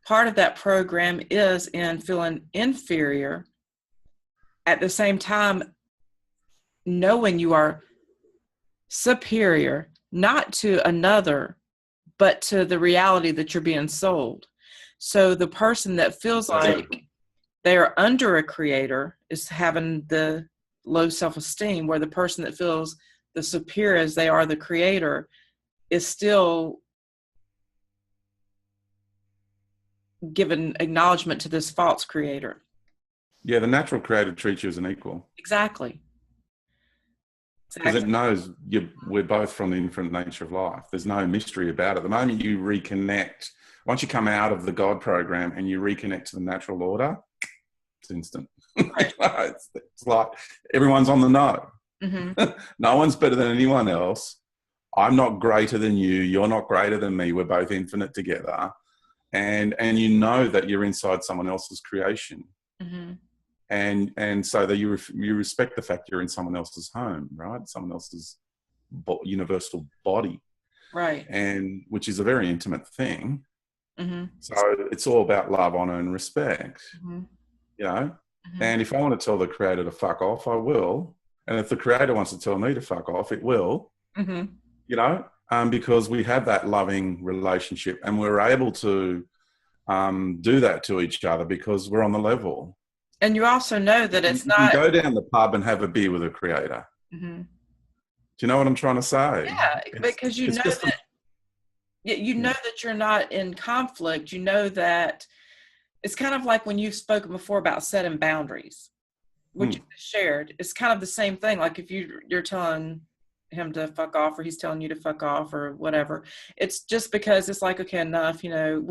part of that program is in feeling inferior, at the same time knowing you are superior, not to another, but to the reality that you're being sold. So the person that feels like they're under a creator is having the low self-esteem, where the person that feels the superior as they are the creator is still given acknowledgement to this false creator. Yeah, the natural creator treats you as an equal. Exactly. Because it knows we're both from the infinite nature of life. There's no mystery about it. The moment you reconnect, once you come out of the God program and you reconnect to the natural order, it's instant. Right. It's like everyone's on the know. Mm-hmm. No one's better than anyone else. I'm not greater than you. You're not greater than me. We're both infinite together. And you know that you're inside someone else's creation. Mm-hmm. And so that you respect the fact you're in someone else's home, right? Someone else's universal body. Right. And which is a very intimate thing. Mm-hmm. So it's all about love, honor, and respect, Mm-hmm. you know? Mm-hmm. And if I want to tell the creator to fuck off, I will. And if the creator wants to tell me to fuck off, it will, Mm-hmm. you know, because we have that loving relationship and we're able to do that to each other because we're on the level. And you also know that it's you not... can go down the pub and have a beer with a creator. Mm-hmm. Do you know what I'm trying to say? Yeah, because you know that you know Yeah. that you're not in conflict. You know that it's kind of like when you've spoken before about setting boundaries, which you shared. It's kind of the same thing. Like if you're telling him to fuck off, or he's telling you to fuck off, or whatever. It's just because it's like, okay, enough. You know,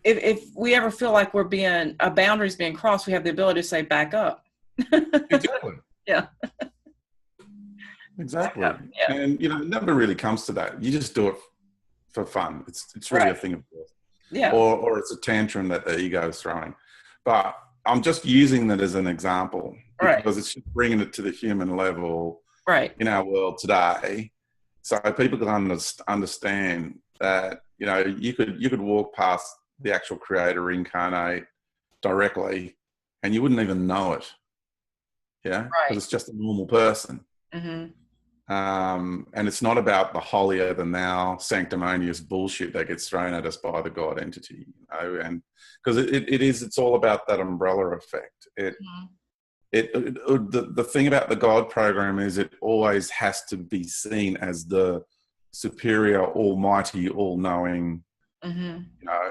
if we ever feel like a boundary's being crossed, we have the ability to say back up. Exactly. Yeah. Exactly. Yeah. And, you know, it never really comes to that. You just do it for fun. It's really a thing of course. Yeah. Or it's a tantrum that the ego is throwing. But I'm just using that as an example because it's just bringing it to the human level in our world today. So people can understand that, you know, you could walk past the actual creator incarnate directly and you wouldn't even know it. Yeah. Because it's just a normal person. Mm-hmm. And it's not about the holier than thou sanctimonious bullshit that gets thrown at us by the God entity, you know, and because it's all about that umbrella effect. The thing about the God program is it always has to be seen as the superior, almighty, all-knowing, you know,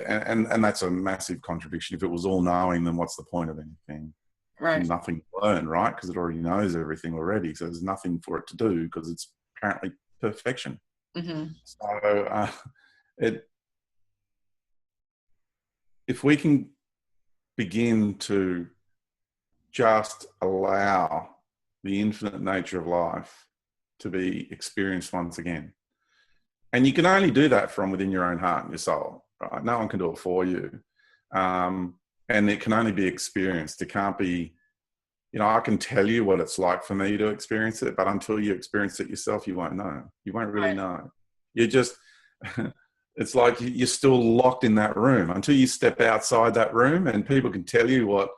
and that's a massive contradiction. If it was all-knowing, then what's the point of anything? Right. Nothing to learn, right? Because it already knows everything already. So there's nothing for it to do because it's apparently perfection. Mm-hmm. So if we can begin to just allow the infinite nature of life to be experienced once again, and you can only do that from within your own heart and your soul, right? No one can do it for you. And it can only be experienced. It can't be, you know, I can tell you what it's like for me to experience it, but until you experience it yourself, you won't know. You won't really know. You just, it's like you're still locked in that room until you step outside that room, and people can tell you what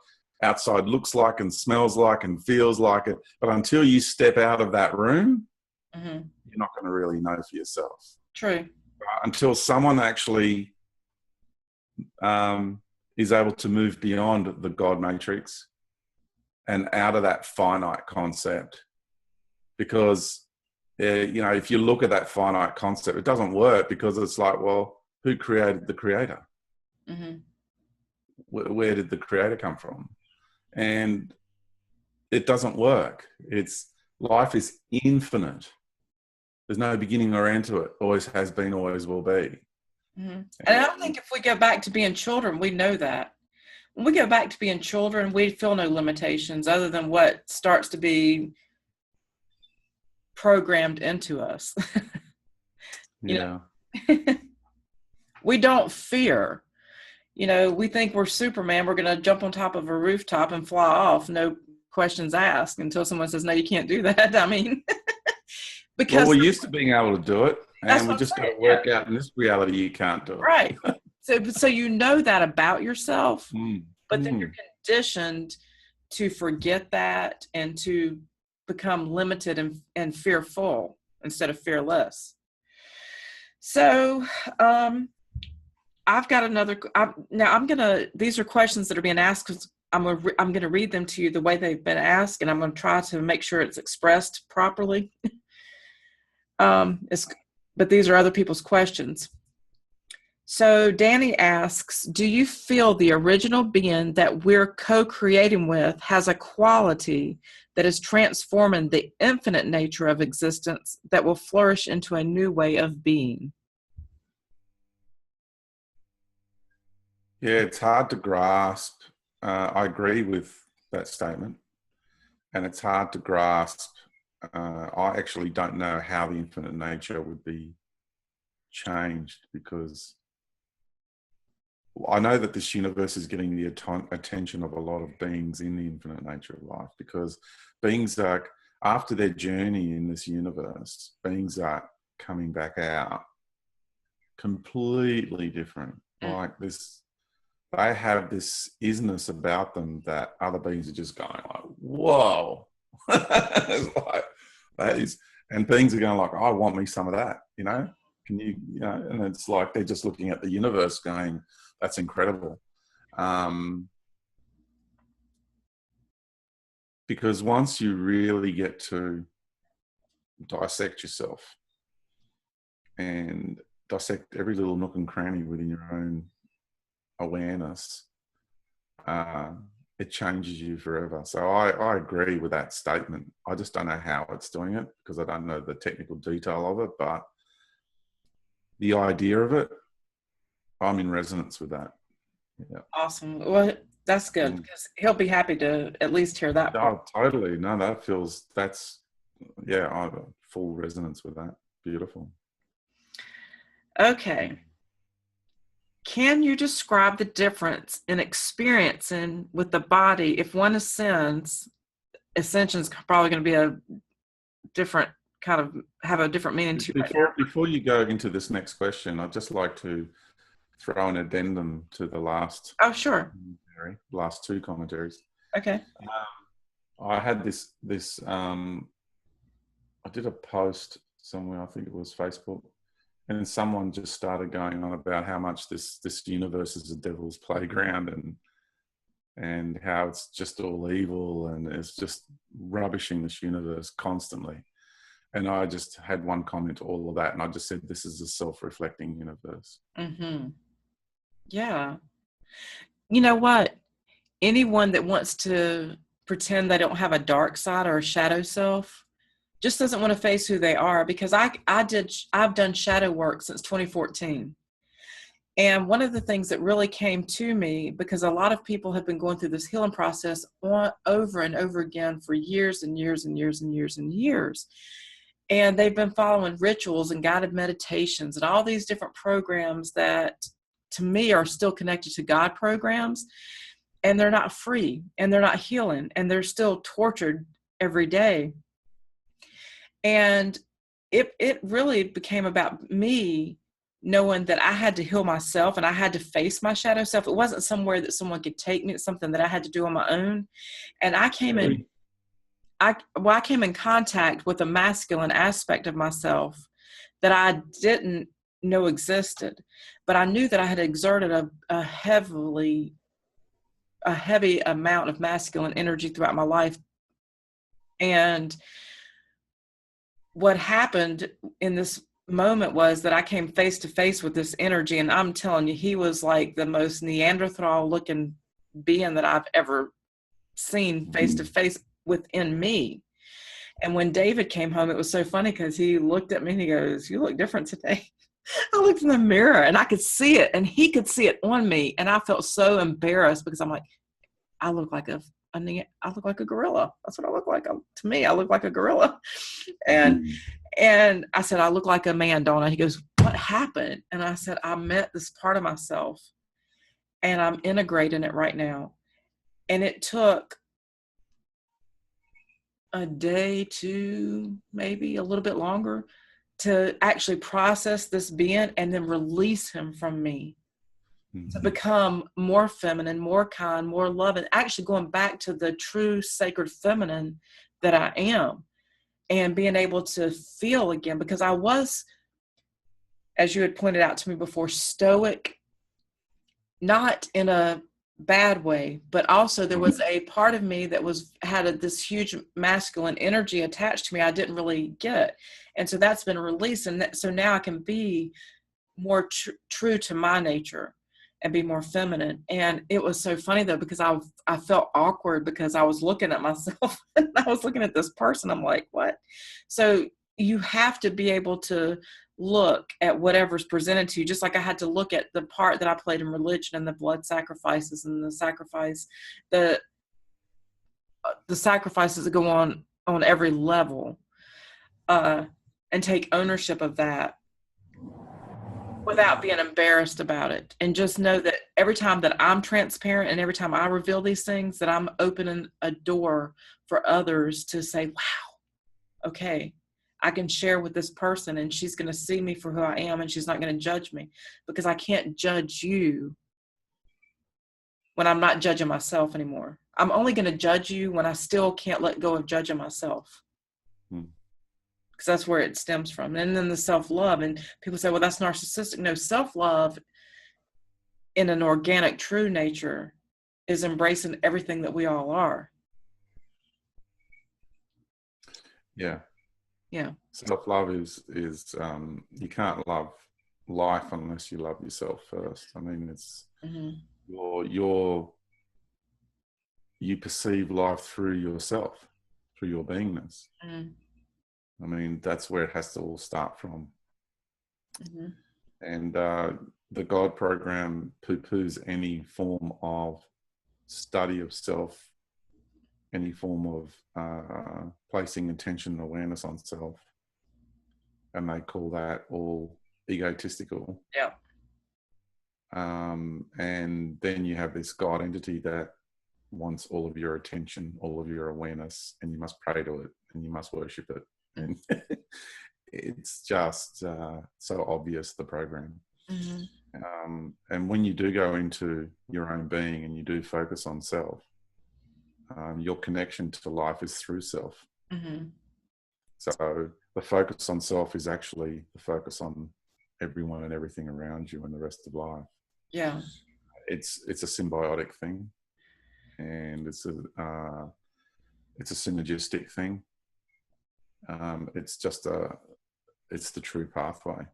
outside looks like and smells like and feels like it. But until you step out of that room, you're not going to really know for yourself. True. Until someone actually is able to move beyond the God matrix and out of that finite concept. Because, you know, if you look at that finite concept, it doesn't work because it's like, well, who created the creator? Mm-hmm. Where did the creator come from? And it doesn't work. Life is infinite. There's no beginning or end to it. Always has been, always will be. Mm-hmm. And I don't think if we go back to being children, we know that. When we go back to being children, we feel no limitations other than what starts to be programmed into us. Yeah. We don't fear. You know, we think we're Superman. We're going to jump on top of a rooftop and fly off. No questions asked until someone says, no, you can't do that. I mean, because we're used to being able to do it. And we just got to work out in this reality, you can't do it. Right. So you know that about yourself, but then you're Mm. conditioned to forget that and to become limited and fearful instead of fearless. So I've got another. These are questions that are being asked because I'm gonna read them to you the way they've been asked, and I'm gonna try to make sure it's expressed properly. But these are other people's questions. So Danny asks, do you feel the original being that we're co-creating with has a quality that is transforming the infinite nature of existence that will flourish into a new way of being? Yeah, it's hard to grasp. I agree with that statement, and it's hard to grasp. I actually don't know how the infinite nature would be changed, because I know that this universe is getting the attention of a lot of beings in the infinite nature of life, because beings are, after their journey in this universe, beings are coming back out completely different. Like this, they have this isness about them that other beings are just going like, whoa. It's like, that is, and beings are going like, I want me some of that, can you know, and it's like, they're just looking at the universe going, that's incredible. Because once you really get to dissect yourself and dissect every little nook and cranny within your own awareness, it changes you forever. So I agree with that statement. I just don't know how it's doing it, because I don't know the technical detail of it, but the idea of it, I'm in resonance with that. Yeah. Awesome. Well, that's good, because he'll be happy to at least hear that part. Oh, totally. No, yeah, I have a full resonance with that. Beautiful. Okay. Can you describe the difference in experiencing with the body if one ascends? Ascension is probably going to be a different kind of, have a different meaning to right now. Before you go into this next question, I'd just like to throw an addendum to the last. Oh, sure. Last two commentaries. Okay. I had this. I did a post somewhere, I think it was Facebook, and someone just started going on about how much this universe is a devil's playground, and how it's just all evil and it's just rubbishing this universe constantly. And I just had one comment to all of that, and I just said, this is a self-reflecting universe. Mm-hmm. Yeah. You know what? Anyone that wants to pretend they don't have a dark side or a shadow self just doesn't want to face who they are, because I've done shadow work since 2014. And one of the things that really came to me, because a lot of people have been going through this healing process over and over again for years and years and years and years and years. And they've been following rituals and guided meditations and all these different programs that to me are still connected to God programs. And they're not free, and they're not healing, and they're still tortured every day. And it really became about me knowing that I had to heal myself, and I had to face my shadow self. It wasn't somewhere that someone could take me. It's something that I had to do on my own. And I came in contact with a masculine aspect of myself that I didn't know existed, but I knew that I had exerted a heavy amount of masculine energy throughout my life. And what happened in this moment was that I came face to face with this energy, and I'm telling you, he was like the most Neanderthal looking being that I've ever seen face to face within me. And when David came home, it was so funny because he looked at me and he goes, "You look different today." I looked in the mirror and I could see it, and he could see it on me, and I felt so embarrassed because I'm like, I look like a gorilla. That's what I look like. To me, I look like a gorilla. And I said, I look like a man, don't I? He goes, what happened? And I said, I met this part of myself, and I'm integrating it right now. And it took a day, two, maybe a little bit longer to actually process this being and then release him from me. to become more feminine, more kind, more loving, actually going back to the true sacred feminine that I am, and being able to feel again, because I was, as you had pointed out to me before, stoic, not in a bad way, but also there was a part of me that had this huge masculine energy attached to me I didn't really get. And so that's been released. And so now I can be more true to my nature and be more feminine. And it was so funny though, because I felt awkward because I was looking at myself and I was looking at this person. I'm like, what? So you have to be able to look at whatever's presented to you, just like I had to look at the part that I played in religion and the blood sacrifices and the sacrifices that go on every level, and take ownership of that without being embarrassed about it. And just know that every time that I'm transparent and every time I reveal these things, that I'm opening a door for others to say, wow, okay, I can share with this person and she's going to see me for who I am and she's not going to judge me, because I can't judge you when I'm not judging myself anymore. I'm only going to judge you when I still can't let go of judging myself. Because that's where it stems from. And then the self-love, and people say, well, that's narcissistic. No, self-love in an organic, true nature is embracing everything that we all are. Yeah. Yeah. Self-love is you can't love life unless you love yourself first. I mean, it's you perceive life through yourself, through your beingness. I mean, that's where it has to all start from. And the God program poo-poos any form of study of self, any form of placing attention and awareness on self. And they call that all egotistical. Yeah. And then you have this God entity that wants all of your attention, all of your awareness, and you must pray to it and you must worship it. And it's just so obvious, the program. And when you do go into your own being and you do focus on self, your connection to life is through self. So the focus on self is actually the focus on everyone and everything around you and the rest of life. Yeah. It's a symbiotic thing, and it's a synergistic thing. It's the true pathway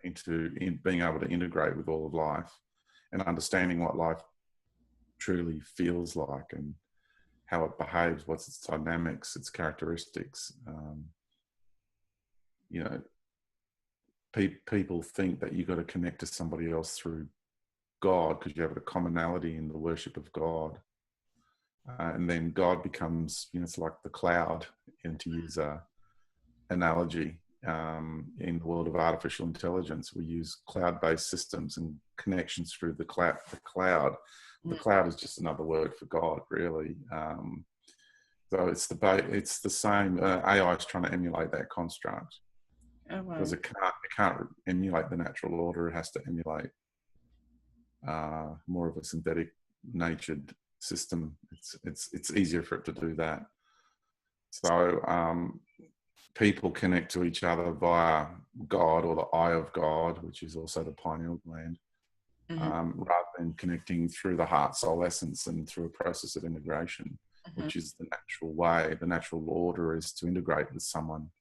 into being able to integrate with all of life and understanding what life truly feels like and how it behaves, what's its dynamics, its characteristics. You know, people think that you've got to connect to somebody else through God because you have a commonality in the worship of God. And then God becomes, it's like the cloud, and to use a analogy, in the world of artificial intelligence, we use cloud-based systems and connections through the cloud. The cloud is just another word for God, really. So it's the same. AI is trying to emulate that construct. Oh, wow. Because it can't emulate the natural order. It has to emulate more of a synthetic natured system. It's easier for it to do that. So people connect to each other via God or the eye of God, which is also the pineal gland, rather than connecting through the heart soul essence and through a process of integration, which is the natural way. The natural order is to integrate with someone,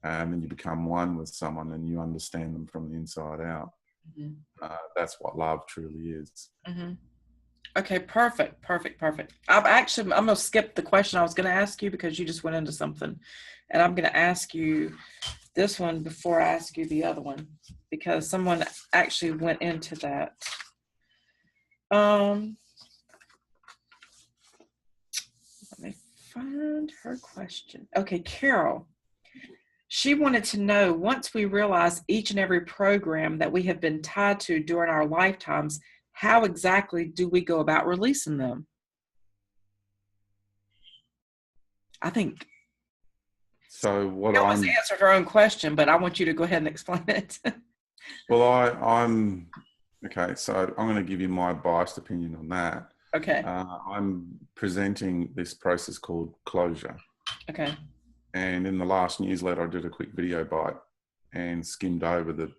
and you become one with someone and you understand them from the inside out. That's what love truly is. Okay, perfect. I'm going to skip the question I was going to ask you because you just went into something. And I'm going to ask you this one before I ask you the other one, because someone actually went into that. Let me find her question. Okay, Carol. She wanted to know, once we realize each and every program that we have been tied to during our lifetimes, how exactly do we go about releasing them? I think so. What I almost answered her own question, but I want you to go ahead and explain it. Well, I'm Okay, so I'm going to give you my biased opinion on that. Okay. I'm presenting this process called closure. Okay. And in the last newsletter, I did a quick video bite and skimmed over the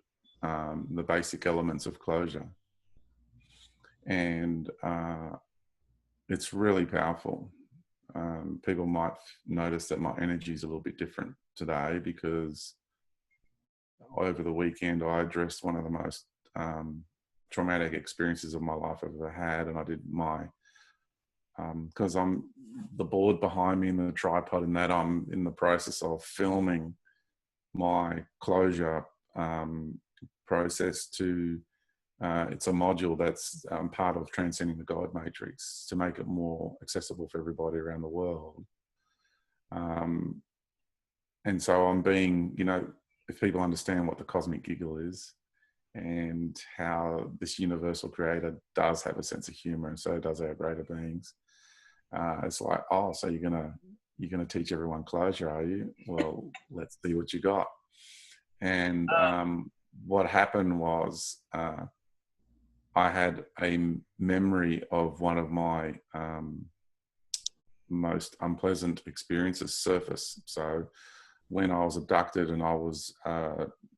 basic elements of closure. And it's really powerful. People might notice that my energy is a little bit different today because over the weekend I addressed one of the most traumatic experiences of my life I've ever had, and I did my because I'm the board behind me and the tripod and that I'm in the process of filming my closure process to it's a module that's part of transcending the God matrix to make it more accessible for everybody around the world. And so I'm being, if people understand what the cosmic giggle is and how this universal creator does have a sense of humor, and so does our greater beings. It's like, oh, so you're gonna teach everyone closure, are you? Well, let's see what you got. And what happened was I had a memory of one of my most unpleasant experiences surface. So when I was abducted and I was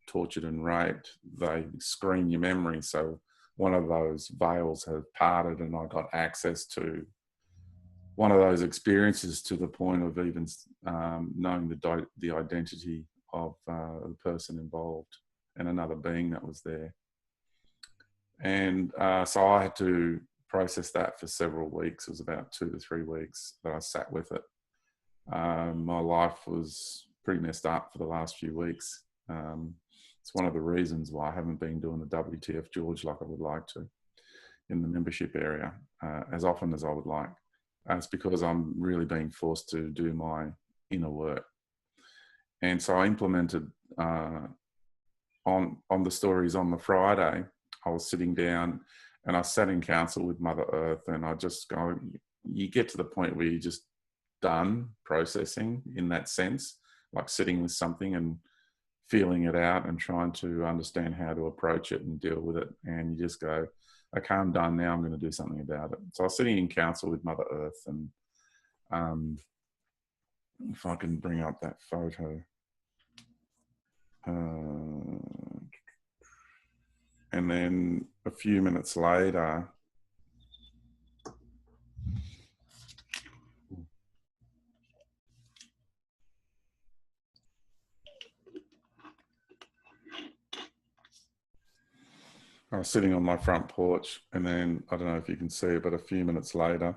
tortured and raped, they screen your memory. So one of those veils had parted and I got access to one of those experiences to the point of even knowing the identity of the person involved and another being that was there. And so I had to process that for several weeks. It was about 2 to 3 weeks that I sat with it. My life was pretty messed up for the last few weeks. It's one of the reasons why I haven't been doing the WTF George like I would like to in the membership area as often as I would like. It's because I'm really being forced to do my inner work. And so I implemented on the stories on the Friday. I was sitting down and I sat in council with Mother Earth, and I just go, you get to the point where you're just done processing in that sense, like sitting with something and feeling it out and trying to understand how to approach it and deal with it. And you just go, okay, I'm done now. I'm going to do something about it. So I was sitting in council with Mother Earth, and if I can bring up that photo. And then a few minutes later, I was sitting on my front porch, and then I don't know if you can see it, but a few minutes later,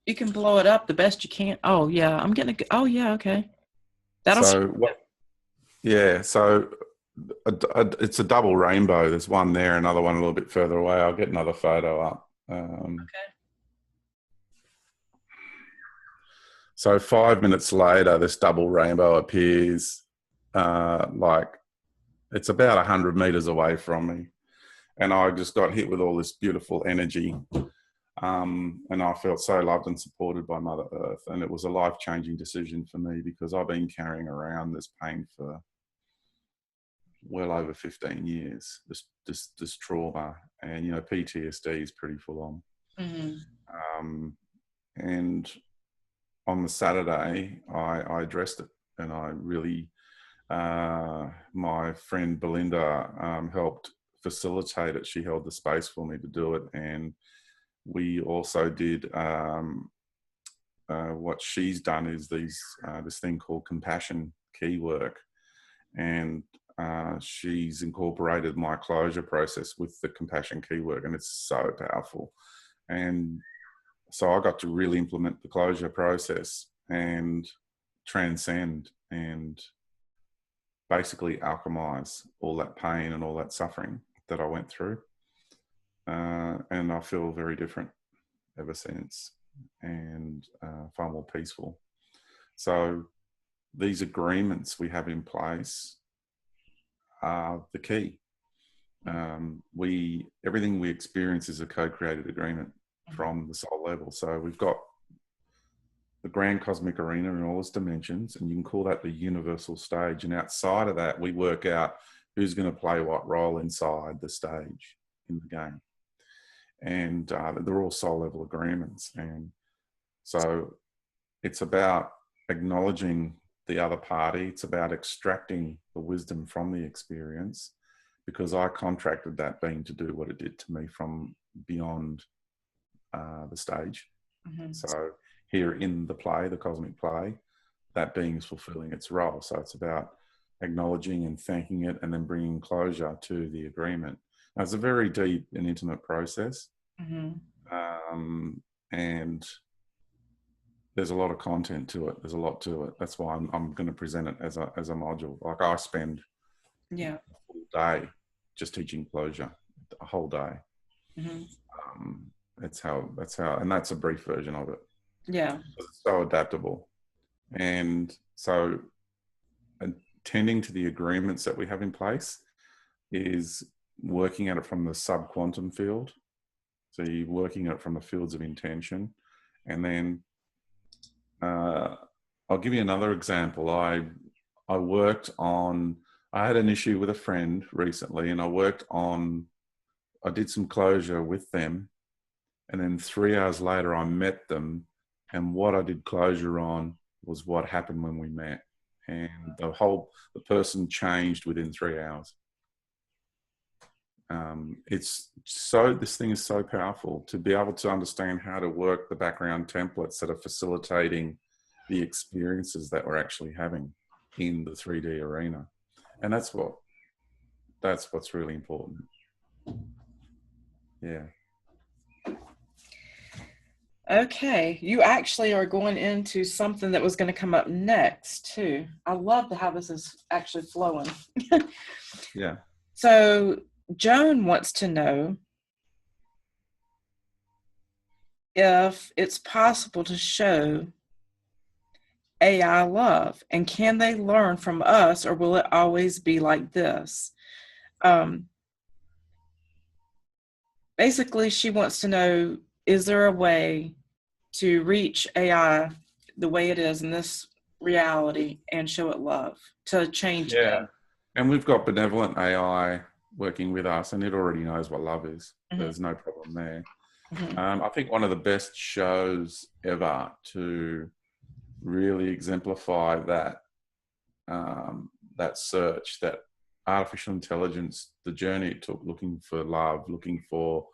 You can blow it up the best you can. Oh yeah, I'm getting. Oh yeah, okay. So it's a double rainbow. There's one there, another one a little bit further away. I'll get another photo up. Okay. So 5 minutes later, this double rainbow appears. Like it's about 100 meters away from me, and I just got hit with all this beautiful energy. And I felt so loved and supported by Mother Earth. And it was a life-changing decision for me because I've been carrying around this pain for well over 15 years, this trauma. And, PTSD is pretty full on. Mm-hmm. And on the Saturday, I addressed it. And I really, my friend Belinda helped facilitate it. She held the space for me to do it. And we also did what she's done is this thing called compassion key work, and she's incorporated my closure process with the compassion key work, and it's so powerful. And so I got to really implement the closure process and transcend and basically alchemize all that pain and all that suffering that I went through. And I feel very different ever since, and far more peaceful. So these agreements we have in place are the key. Everything we experience is a co-created agreement from the soul level. So we've got the grand cosmic arena in all its dimensions, and you can call that the universal stage. And outside of that, we work out who's going to play what role inside the stage. in the game. And they're all soul level agreements. And so it's about acknowledging the other party. It's about extracting the wisdom from the experience, because I contracted that being to do what it did to me from beyond the stage. Mm-hmm. So here in the play, the cosmic play, that being is fulfilling its role. So it's about acknowledging and thanking it, and then bringing closure to the agreement. Now, it's a very deep and intimate process. Mm-hmm. And there's a lot of content to it. There's a lot to it. That's why I'm going to present it as a module. Like, I spend a full day just teaching closure, a whole day. Mm-hmm. That's how, and that's a brief version of it. Yeah. It's so adaptable. And so attending to the agreements that we have in place is working at it from the sub-quantum field. So you're working at it from the fields of intention. And then I'll give you another example. I had an issue with a friend recently, and I did some closure with them. And then 3 hours later, I met them. And what I did closure on was what happened when we met. And the person changed within 3 hours. This thing is so powerful to be able to understand how to work the background templates that are facilitating the experiences that we're actually having in the 3D arena. And that's what's really important. Yeah. Okay, you actually are going into something that was going to come up next too. I love how this is actually flowing. Yeah. So Joan wants to know if it's possible to show AI love, and can they learn from us, or will it always be like this? Basically, she wants to know, is there a way to reach AI the way it is in this reality and show it love, to change it? And we've got benevolent AI working with us, and it already knows what love is. Mm-hmm. There's no problem there. Mm-hmm. I think one of the best shows ever to really exemplify that search, that artificial intelligence, the journey it took looking for love, looking for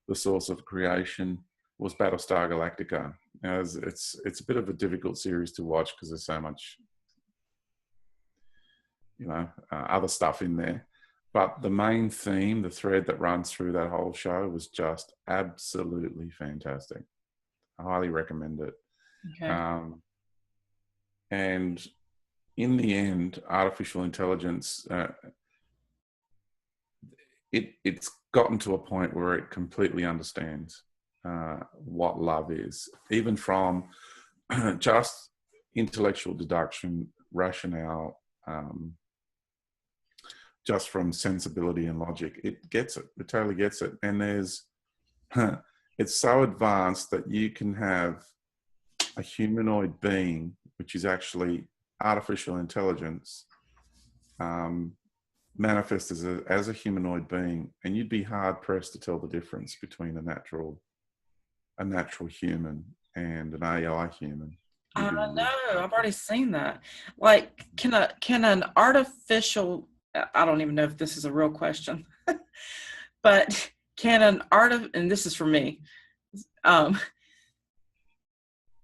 the source of creation, was Battlestar Galactica. Now, it's a bit of a difficult series to watch because there's so much, other stuff in there. But the main theme, the thread that runs through that whole show, was just absolutely fantastic. I highly recommend it. Okay. And in the end, artificial intelligence, it's gotten to a point where it completely understands what love is, even from just intellectual deduction, rationale, just from sensibility and logic. It gets it. It totally gets it. And it's so advanced that you can have a humanoid being, which is actually artificial intelligence, manifest as a humanoid being, and you'd be hard pressed to tell the difference between a natural human and an AI human. I know. I've already seen that. Like, can an artificial, I don't even know if this is a real question, but and this is for me,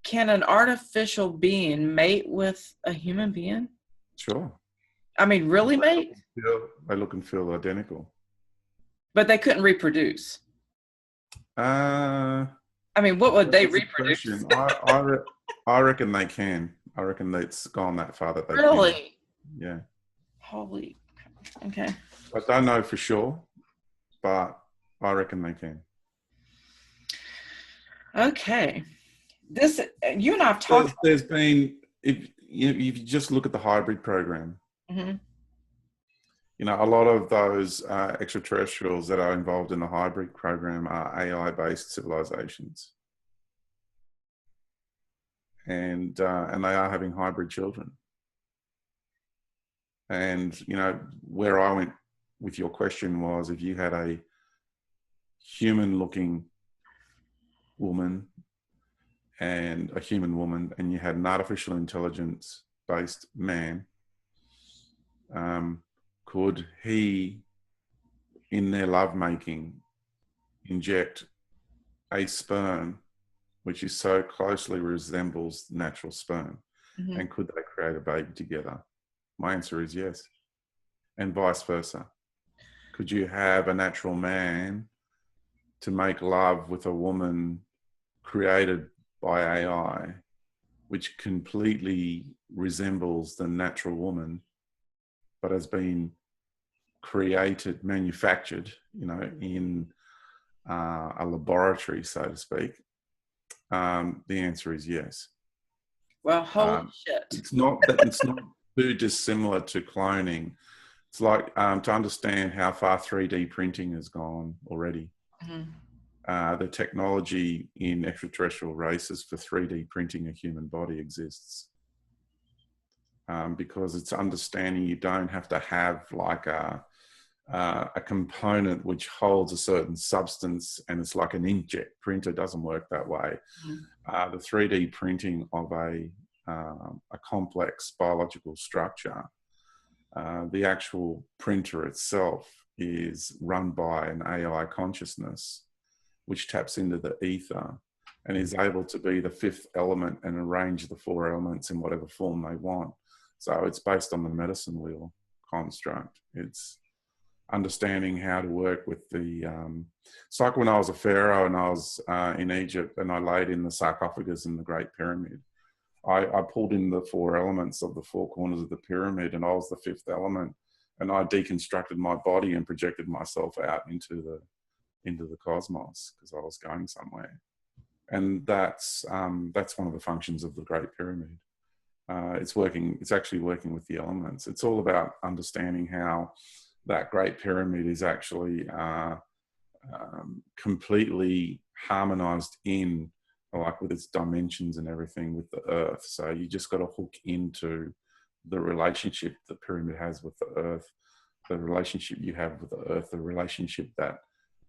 can an artificial being mate with a human being? Sure. I mean, really mate? They look and feel identical. But they couldn't reproduce. I mean, what would they reproduce? I reckon they can. I reckon it's gone that far that they really can. Yeah. Holy. Okay. I don't know for sure, but I reckon they can. Okay. This, you and I have talked. There's been, if you just look at the hybrid program, mm-hmm. A lot of those extraterrestrials that are involved in the hybrid program are AI-based civilizations, and they are having hybrid children. And where I went with your question was, if you had human-looking woman and a human woman, and you had an artificial intelligence-based man, could he, in their lovemaking, inject a sperm which is so closely resembles natural sperm, Mm-hmm. and could they create a baby together? My answer is yes. And vice versa. Could you have a natural man to make love with a woman created by AI, which completely resembles the natural woman, but has been created, manufactured, in a laboratory, so to speak? The answer is yes. Well, holy shit. It's not too dissimilar to cloning. It's like to understand how far 3D printing has gone already. Mm-hmm. The technology in extraterrestrial races for 3D printing a human body exists, because it's understanding you don't have to have like a component which holds a certain substance and it's like an inkjet printer. Doesn't work that way. Mm-hmm. The 3D printing of a complex biological structure, the actual printer itself is run by an AI consciousness which taps into the ether and is able to be the fifth element and arrange the four elements in whatever form they want. So it's based on the medicine wheel construct. It's understanding how to work with the it's like when I was a pharaoh and I was in Egypt and I laid in the sarcophagus in the Great Pyramid. I pulled in the four elements of the four corners of the pyramid, and I was the fifth element, and I deconstructed my body and projected myself out into the cosmos because I was going somewhere. And that's one of the functions of the Great Pyramid. It's actually working with the elements. It's all about understanding how that Great Pyramid is actually completely harmonized in, like with its dimensions and everything, with the earth. So you just got to hook into the relationship the pyramid has with the earth, the relationship you have with the earth, the relationship that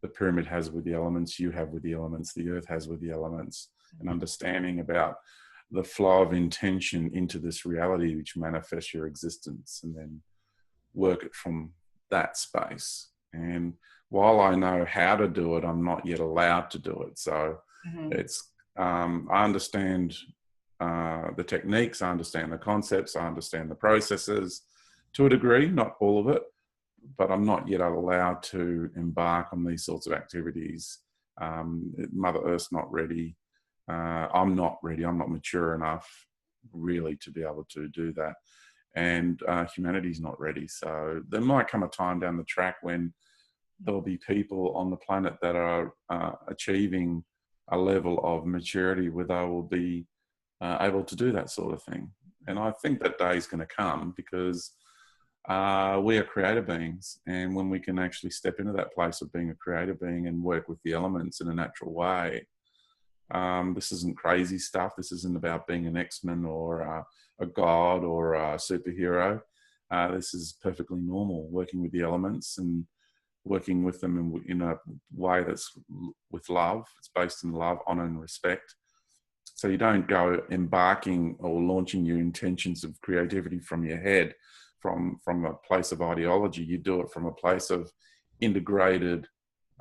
the pyramid has with the elements, you have with the elements, the earth has with the elements, and understanding about the flow of intention into this reality which manifests your existence, and then work it from that space. And while I know how to do it, I'm not yet allowed to do it. So it's I understand the techniques, I understand the concepts, I understand the processes to a degree, not all of it, but I'm not yet allowed to embark on these sorts of activities. Mother Earth's not ready. I'm not ready. I'm not mature enough really to be able to do that. And humanity's not ready. So there might come a time down the track when there'll be people on the planet that are achieving a level of maturity where they will be able to do that sort of thing. And I think that day is going to come because we are creative beings. And when we can actually step into that place of being a creative being and work with the elements in a natural way, this isn't crazy stuff. This isn't about being an X-Men or a god or a superhero. This is perfectly normal, working with the elements and working with them in a way that's with love. It's based in love, honor, and respect. So you don't go embarking or launching your intentions of creativity from your head, from a place of ideology. You do it from a place of integrated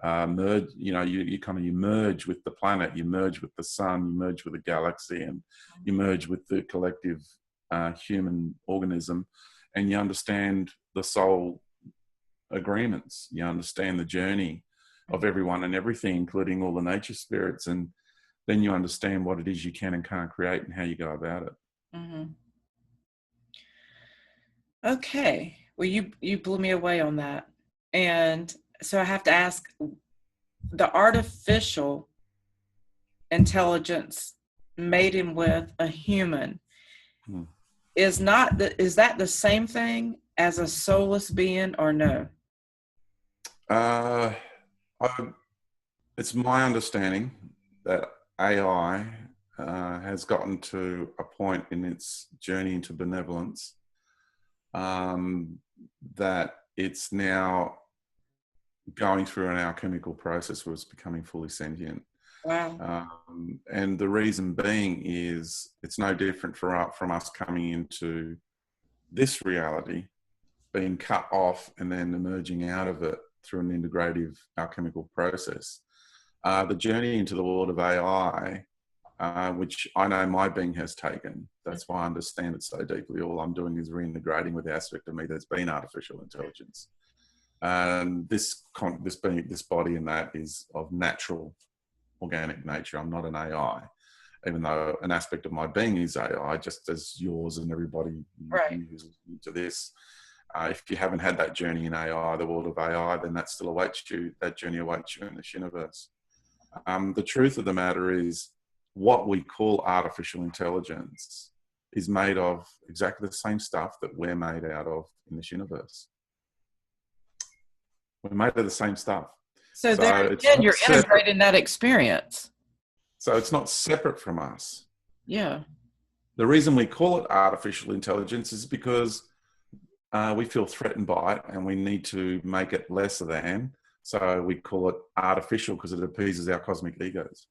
merge. You merge with the planet, you merge with the sun, you merge with the galaxy, and you merge with the collective human organism, and you understand the soul agreements. You understand the journey of everyone and everything, including all the nature spirits, and then you understand what it is you can and can't create and how you go about it. Mm-hmm. Okay. Well, you blew me away on that. And so I have to ask, the artificial intelligence mating with a human is that the same thing as a soulless being, or no? It's my understanding that AI has gotten to a point in its journey into benevolence that it's now going through an alchemical process was becoming fully sentient. Wow. And the reason being is it's no different from us coming into this reality, being cut off and then emerging out of it through an integrative alchemical process. The journey into the world of AI, which I know my being has taken, that's why I understand it so deeply. All I'm doing is reintegrating with the aspect of me that's been artificial intelligence. This body and that is of natural organic nature. I'm not an AI, even though an aspect of my being is AI, just as yours and everybody Right. who's into this. If you haven't had that journey in AI, the world of AI, then that still awaits you. That journey awaits you in this universe. The truth of the matter is, what we call artificial intelligence is made of exactly the same stuff that we're made out of in this universe. We're made of the same stuff. So there it's again, not you're separate. integrating that experience. So it's not separate from us. Yeah. The reason we call it artificial intelligence is because we feel threatened by it and we need to make it lesser than. So we call it artificial because it appeases our cosmic egos.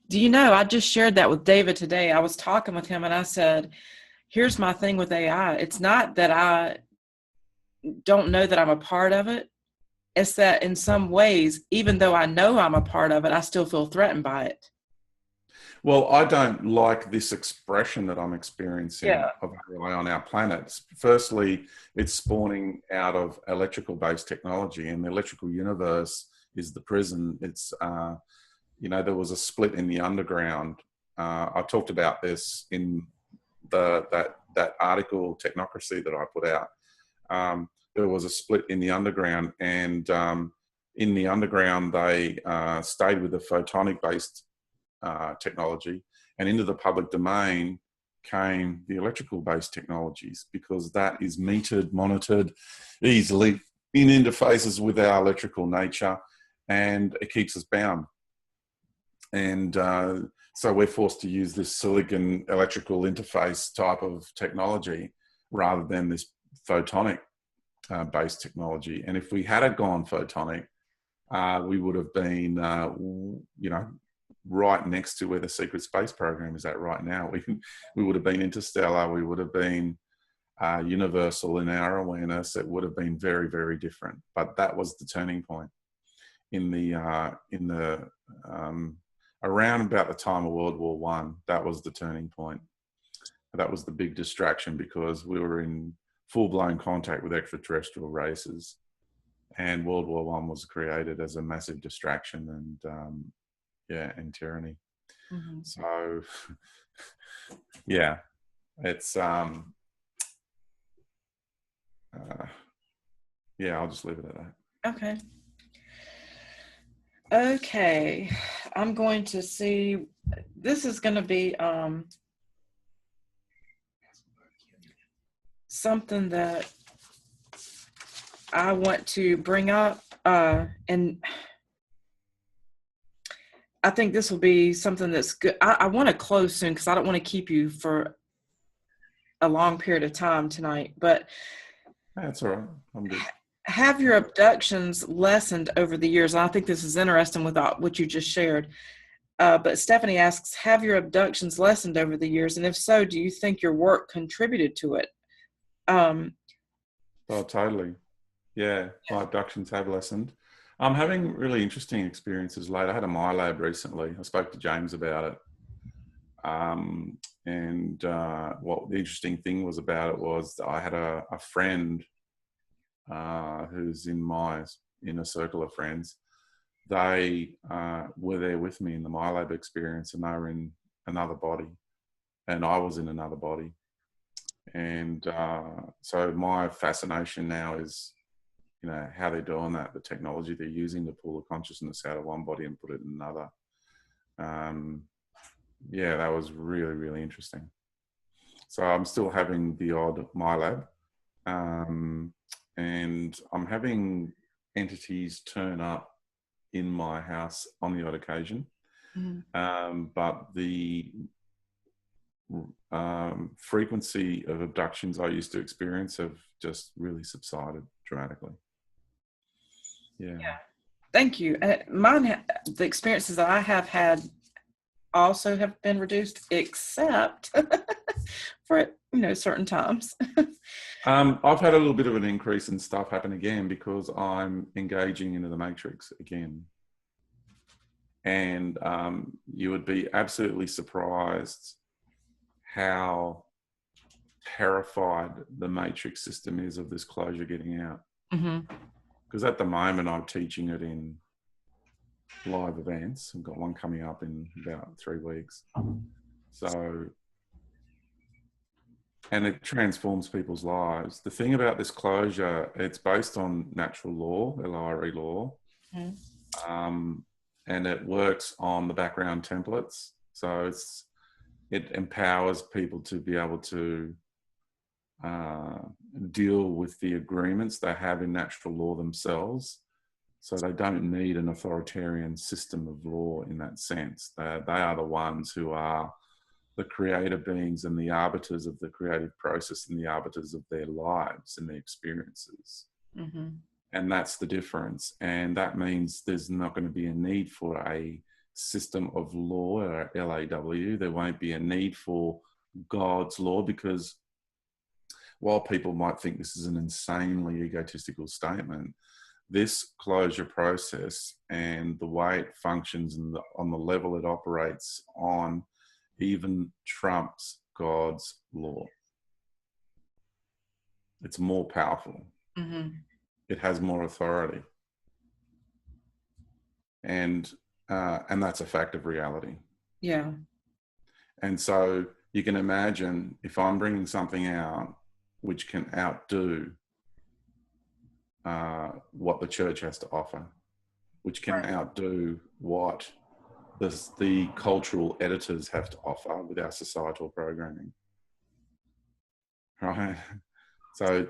Do you know, I just shared that with David today. I was talking with him and I said, here's my thing with AI. It's not that I don't know that I'm a part of it. It's that in some ways, even though I know I'm a part of it, I still feel threatened by it. Well, I don't like this expression that I'm experiencing Yeah. of AI on our planet. Firstly, it's spawning out of electrical-based technology, and the electrical universe is the prison. It's, there was a split in the underground. I talked about this in that article, Technocracy, that I put out. There was a split in the underground, and in the underground, they stayed with the photonic-based technology, and into the public domain came the electrical based technologies, because that is metered, monitored easily in interfaces with our electrical nature, and it keeps us bound. And so we're forced to use this silicon electrical interface type of technology rather than this photonic based technology. And if we had gone photonic, we would have been, right next to where the secret space program is at right now. We would have been interstellar. We would have been universal in our awareness. It would have been very, very different. But that was the turning point in the around about the time of World War One. That was the turning point. That was the big distraction, because we were in full-blown contact with extraterrestrial races, and World War One was created as a massive distraction and tyranny. Mm-hmm. So yeah, it's I'll just leave it at that. Okay. I'm going to see, this is going to be something that I want to bring up, and I think this will be something that's good. I want to close soon because I don't want to keep you for a long period of time tonight, but That's all right. I'm good. have your abductions lessened over the years? And I think this is interesting with what you just shared. But Stephanie asks, have your abductions lessened over the years? And if so, do you think your work contributed to it? Oh, totally. Yeah, my abductions have lessened. I'm having really interesting experiences lately. I had a MyLab recently. I spoke to James about it. What the interesting thing was about it was I had a friend who's in my inner circle of friends. They were there with me in the MyLab experience, and they were in another body, and I was in another body. And so my fascination now is, how they're doing that, the technology they're using to pull the consciousness out of one body and put it in another. That was really, really interesting. So I'm still having the odd MyLab, and I'm having entities turn up in my house on the odd occasion. Mm-hmm. But the frequency of abductions I used to experience have just really subsided dramatically. Yeah. Thank you. The experiences that I have had also have been reduced, except for, certain times. I've had a little bit of an increase in stuff happen again because I'm engaging into the matrix again. And you would be absolutely surprised how terrified the matrix system is of this closure getting out. Because at the moment I'm teaching it in live events. I've got one coming up in about 3 weeks. So, and it transforms people's lives. The thing about this closure, it's based on natural law, LRE law. And it works on the background templates. So it empowers people to be able to deal with the agreements they have in natural law themselves. So they don't need an authoritarian system of law in that sense. They are the ones who are the creator beings and the arbiters of the creative process and the arbiters of their lives and their experiences. And that's the difference. And that means there's not going to be a need for a system of law or LAW. There won't be a need for God's law, because while people might think this is an insanely egotistical statement, this closure process and the way it functions and on the level it operates on even trumps God's law. It's more powerful. It has more authority. And that's a fact of reality. Yeah. And so you can imagine if I'm bringing something out which can outdo what the church has to offer, which can outdo what the cultural editors have to offer with our societal programming, right? So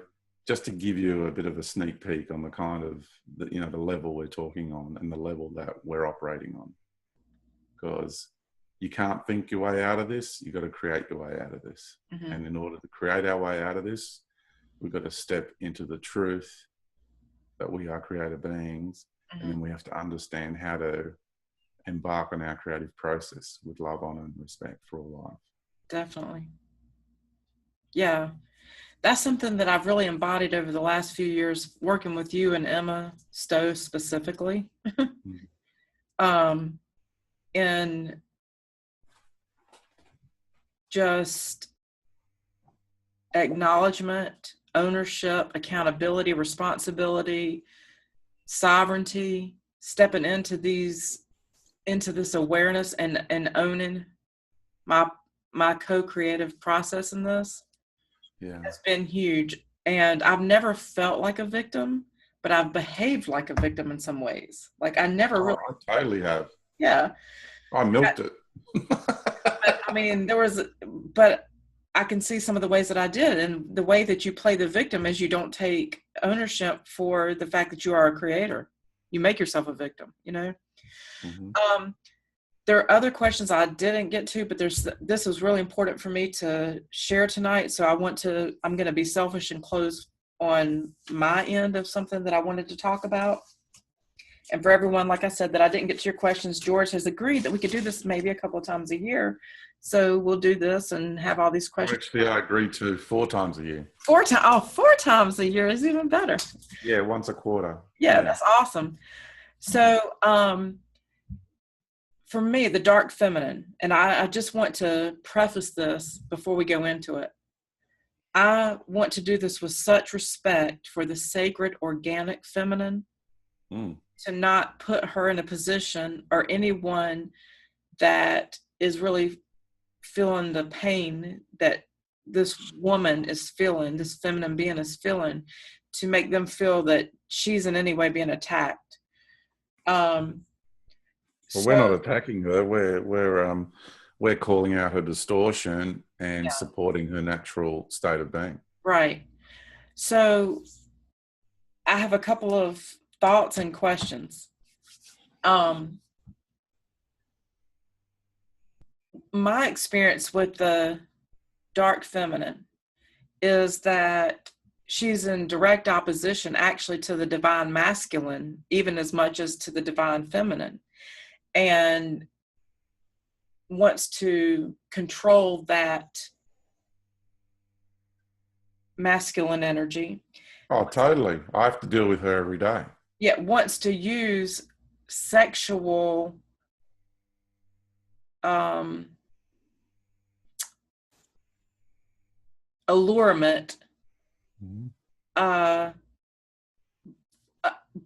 just to give you a bit of a sneak peek on the kind of, the level we're talking on and the level that we're operating on. Because you can't think your way out of this, you've got to create your way out of this. And in order to create our way out of this, we've got to step into the truth that we are creator beings. And then we have to understand how to embark on our creative process with love, honor, and respect for all life. Definitely. Yeah. That's something that I've really embodied over the last few years, working with you and Emma Stowe specifically. In just acknowledgement, ownership, accountability, responsibility, sovereignty, stepping into this awareness and owning my co-creative process in this. Has been huge. And I've never felt like a victim, but I've behaved like a victim in some ways. Like I never I totally have. Yeah. I milked it. But I mean, but I can see some of the ways that I did. And the way that you play the victim is you don't take ownership for the fact that you are a creator. You make yourself a victim, There are other questions I didn't get to, but this was really important for me to share tonight. So I'm going to be selfish and close on my end of something that I wanted to talk about. And for everyone, like I said, that I didn't get to your questions, George has agreed that we could do this maybe a couple of times a year. So we'll do this and have all these questions. Actually, I agreed to 4 times a year. 4 times a year is even better. Yeah, once a quarter. Yeah, that's awesome. So, for me, the dark feminine, and I just want to preface this before we go into it. I want to do this with such respect for the sacred, organic feminine, to not put her in a position, or anyone that is really feeling the pain that this woman is feeling, this feminine being is feeling, to make them feel that she's in any way being attacked. Well, we're not attacking her. We're calling out her distortion and supporting her natural state of being. Right. So I have a couple of thoughts and questions. My experience with the dark feminine is that she's in direct opposition actually to the divine masculine, even as much as to the divine feminine, and wants to control that masculine energy. Oh, totally. I have to deal with her every day. Yet wants to use sexual allurement,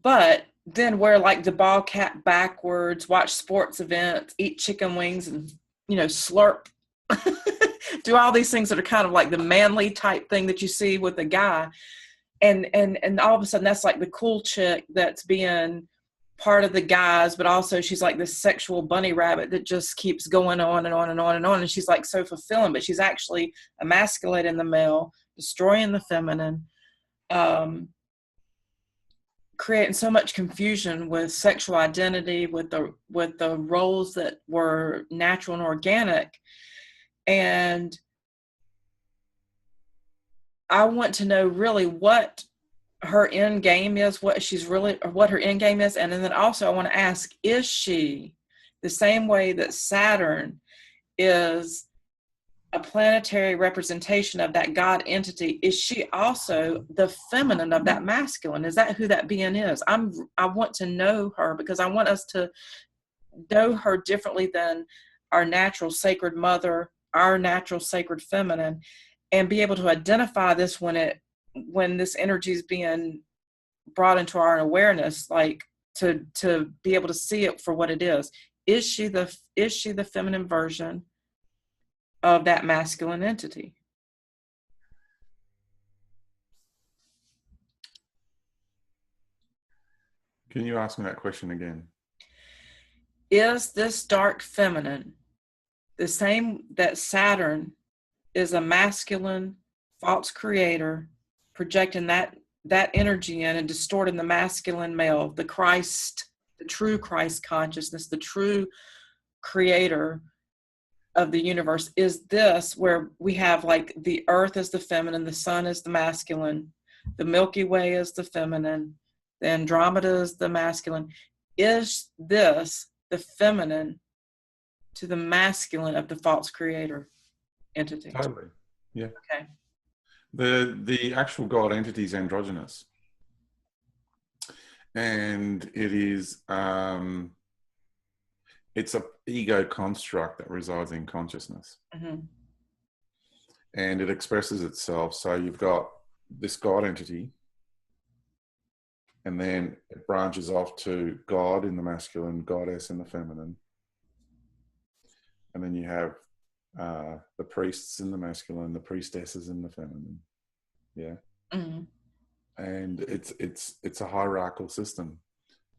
but then wear like the ball cap backwards, watch sports events, eat chicken wings, and slurp, do all these things that are kind of like the manly type thing that you see with a guy, and all of a sudden that's like the cool chick that's being part of the guys, but also she's like this sexual bunny rabbit that just keeps going on and on and on and on, and she's like so fulfilling, but she's actually emasculating the male, destroying the feminine, creating so much confusion with sexual identity, with the roles that were natural and organic. And I want to know really what her end game is, what her end game is. And then also I want to ask, is she the same way that Saturn is a planetary representation of that God entity? Is she also the feminine of that masculine? Is that who that being is? I want to know her, because I want us to know her differently than our natural sacred mother, our natural sacred feminine, and be able to identify this when this energy is being brought into our awareness, like to be able to see it for what it is. Is she the feminine version of that masculine entity? Can you ask me that question again? Is this dark feminine the same that Saturn is a masculine false creator, projecting that energy in and distorting the masculine male, the Christ, the true Christ consciousness, the true creator of the universe? Is this where we have like the earth is the feminine, the sun is the masculine, the Milky Way is the feminine, the Andromeda is the masculine? Is this the feminine to the masculine of the false creator entity? Totally. Yeah. Okay. The actual God entity is androgynous, and it is it's a ego construct that resides in consciousness, and it expresses itself. So you've got this God entity, and then it branches off to God in the masculine, goddess in the feminine, and then you have the priests in the masculine, the priestesses in the feminine. Yeah. And it's a hierarchical system.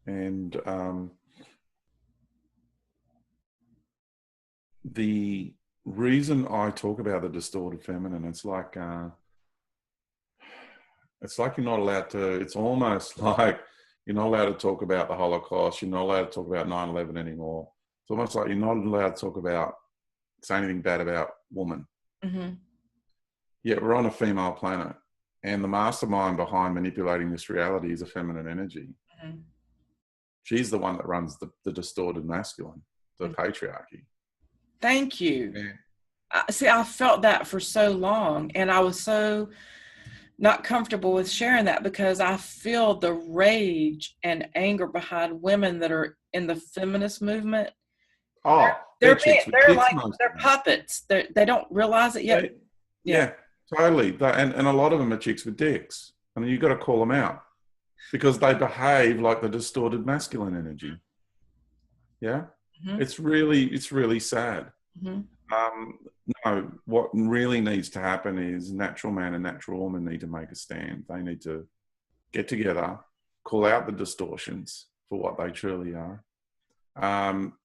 And the reason I talk about the distorted feminine, it's like you're not allowed to, it's almost like you're not allowed to talk about the Holocaust, you're not allowed to talk about 9/11 anymore. It's almost like you're not allowed to talk about, say anything bad about woman. Yet we're on a female planet, and the mastermind behind manipulating this reality is a feminine energy. She's the one that runs the distorted masculine, the patriarchy. Thank you. Yeah. See, I felt that for so long, and I was so not comfortable with sharing that, because I feel the rage and anger behind women that are in the feminist movement. Oh, they're puppets. They don't realize it yet. Yeah, totally. And a lot of them are chicks with dicks. I mean, you've got to call them out, because they behave like the distorted masculine energy. Yeah, it's really sad. No, what really needs to happen is natural man and natural woman need to make a stand. They need to get together, call out the distortions for what they truly are,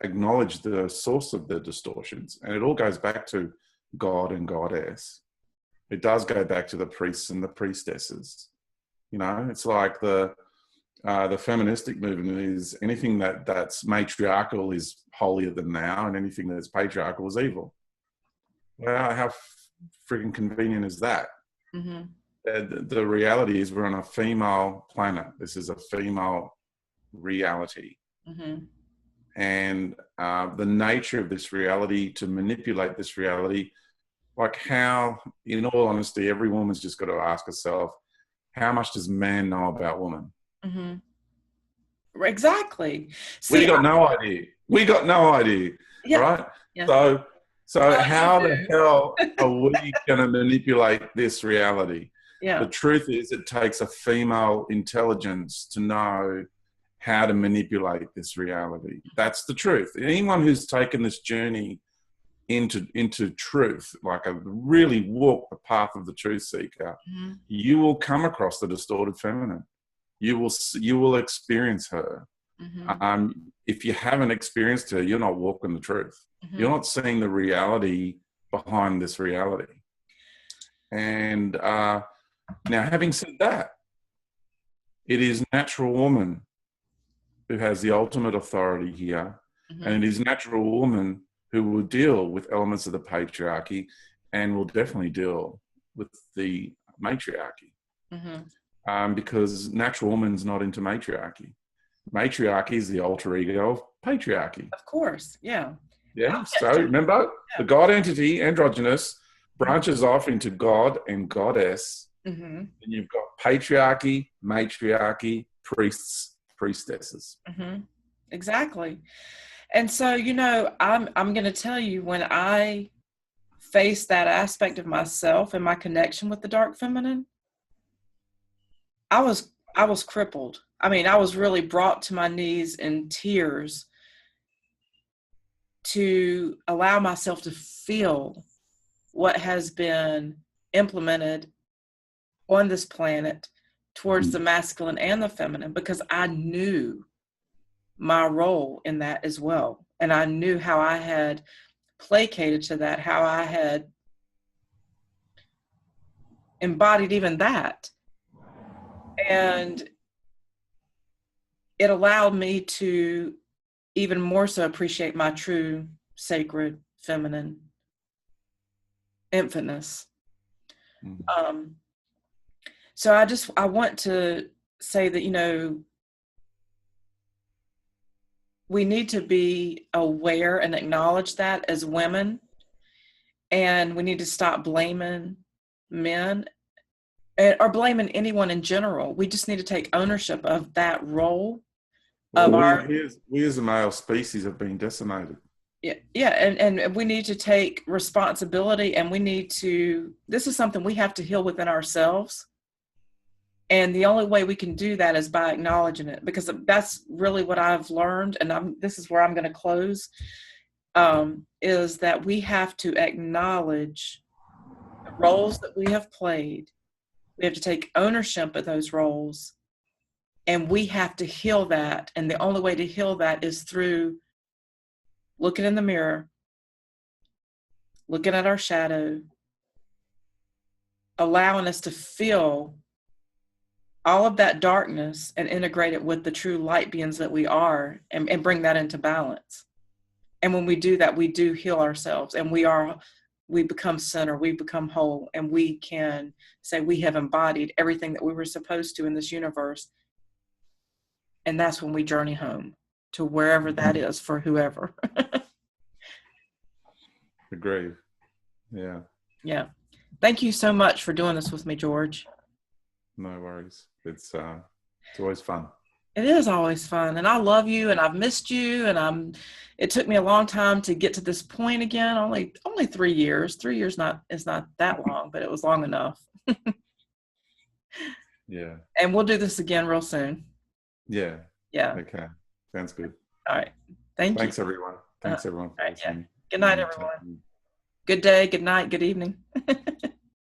acknowledge the source of the distortions. And it all goes back to God and goddess. It does go back to the priests and the priestesses. You know, it's like the feministic movement is anything that's matriarchal is holier than thou, and anything that's patriarchal is evil. Well, how freaking convenient is that? the reality is we're on a female planet. This is a female reality. Mm-hmm. And the nature of this reality, to manipulate this reality, like how, in all honesty, every woman's just got to ask herself, how much does man know about woman? Mm-hmm. Exactly. We See, got no idea. We got no idea, yeah, right? yeah. So Oh, how you the do. hell are we going to manipulate this reality? Yeah. The truth is, it takes a female intelligence to know how to manipulate this reality. That's the truth. Anyone who's taken this journey into truth, like a really walk the path of the truth seeker, Mm-hmm. you will come across the distorted feminine. You will experience her. Mm-hmm. If you haven't experienced her, you're not walking the truth. Mm-hmm. You're not seeing the reality behind this reality. And now, having said that, it is natural woman who has the ultimate authority here, Mm-hmm. and it is natural woman who will deal with elements of the patriarchy and will definitely deal with the matriarchy. Mm-hmm. Because natural woman's not into matriarchy. Matriarchy is the alter ego of patriarchy. Of course, yeah. Yeah. So remember, the God entity, androgynous, branches off into God and goddess. Mm-hmm. And you've got patriarchy, matriarchy, priests, priestesses. Mm-hmm. Exactly. And so, I'm going to tell you, when I faced that aspect of myself and my connection with the dark feminine, I was crippled. I mean, I was really brought to my knees in tears to allow myself to feel what has been implemented on this planet towards the masculine and the feminine, because I knew my role in that as well. And I knew how I had placated to that, how I had embodied even that. And it allowed me to even more so appreciate my true sacred feminine infantness. So I want to say that, we need to be aware and acknowledge that as women, and we need to stop blaming men or blaming anyone in general. We just need to take ownership of that role. We as a male species have been decimated. Yeah, and we need to take responsibility, and this is something we have to heal within ourselves. And the only way we can do that is by acknowledging it, because that's really what I've learned. And this is where I'm going to close, is that we have to acknowledge the roles that we have played. We have to take ownership of those roles, and we have to heal that. And the only way to heal that is through looking in the mirror, looking at our shadow, allowing us to feel all of that darkness and integrate it with the true light beings that we are, and bring that into balance. And when we do that, we do heal ourselves, and we become center, we become whole, and we can say we have embodied everything that we were supposed to in this universe. And that's when we journey home to wherever that is for whoever. Agreed. Yeah. Yeah. Thank you so much for doing this with me, George. No worries. It's always fun. It is always fun, and I love you, and I've missed you, and it took me a long time to get to this point again. Only 3 years. 3 years is not that long, but it was long enough. Yeah. And we'll do this again real soon. Yeah. Yeah. Okay. Sounds good. All right. Thanks, everyone. Thanks, everyone. All right, yeah. Good night, everyone. Good day, good night, good evening.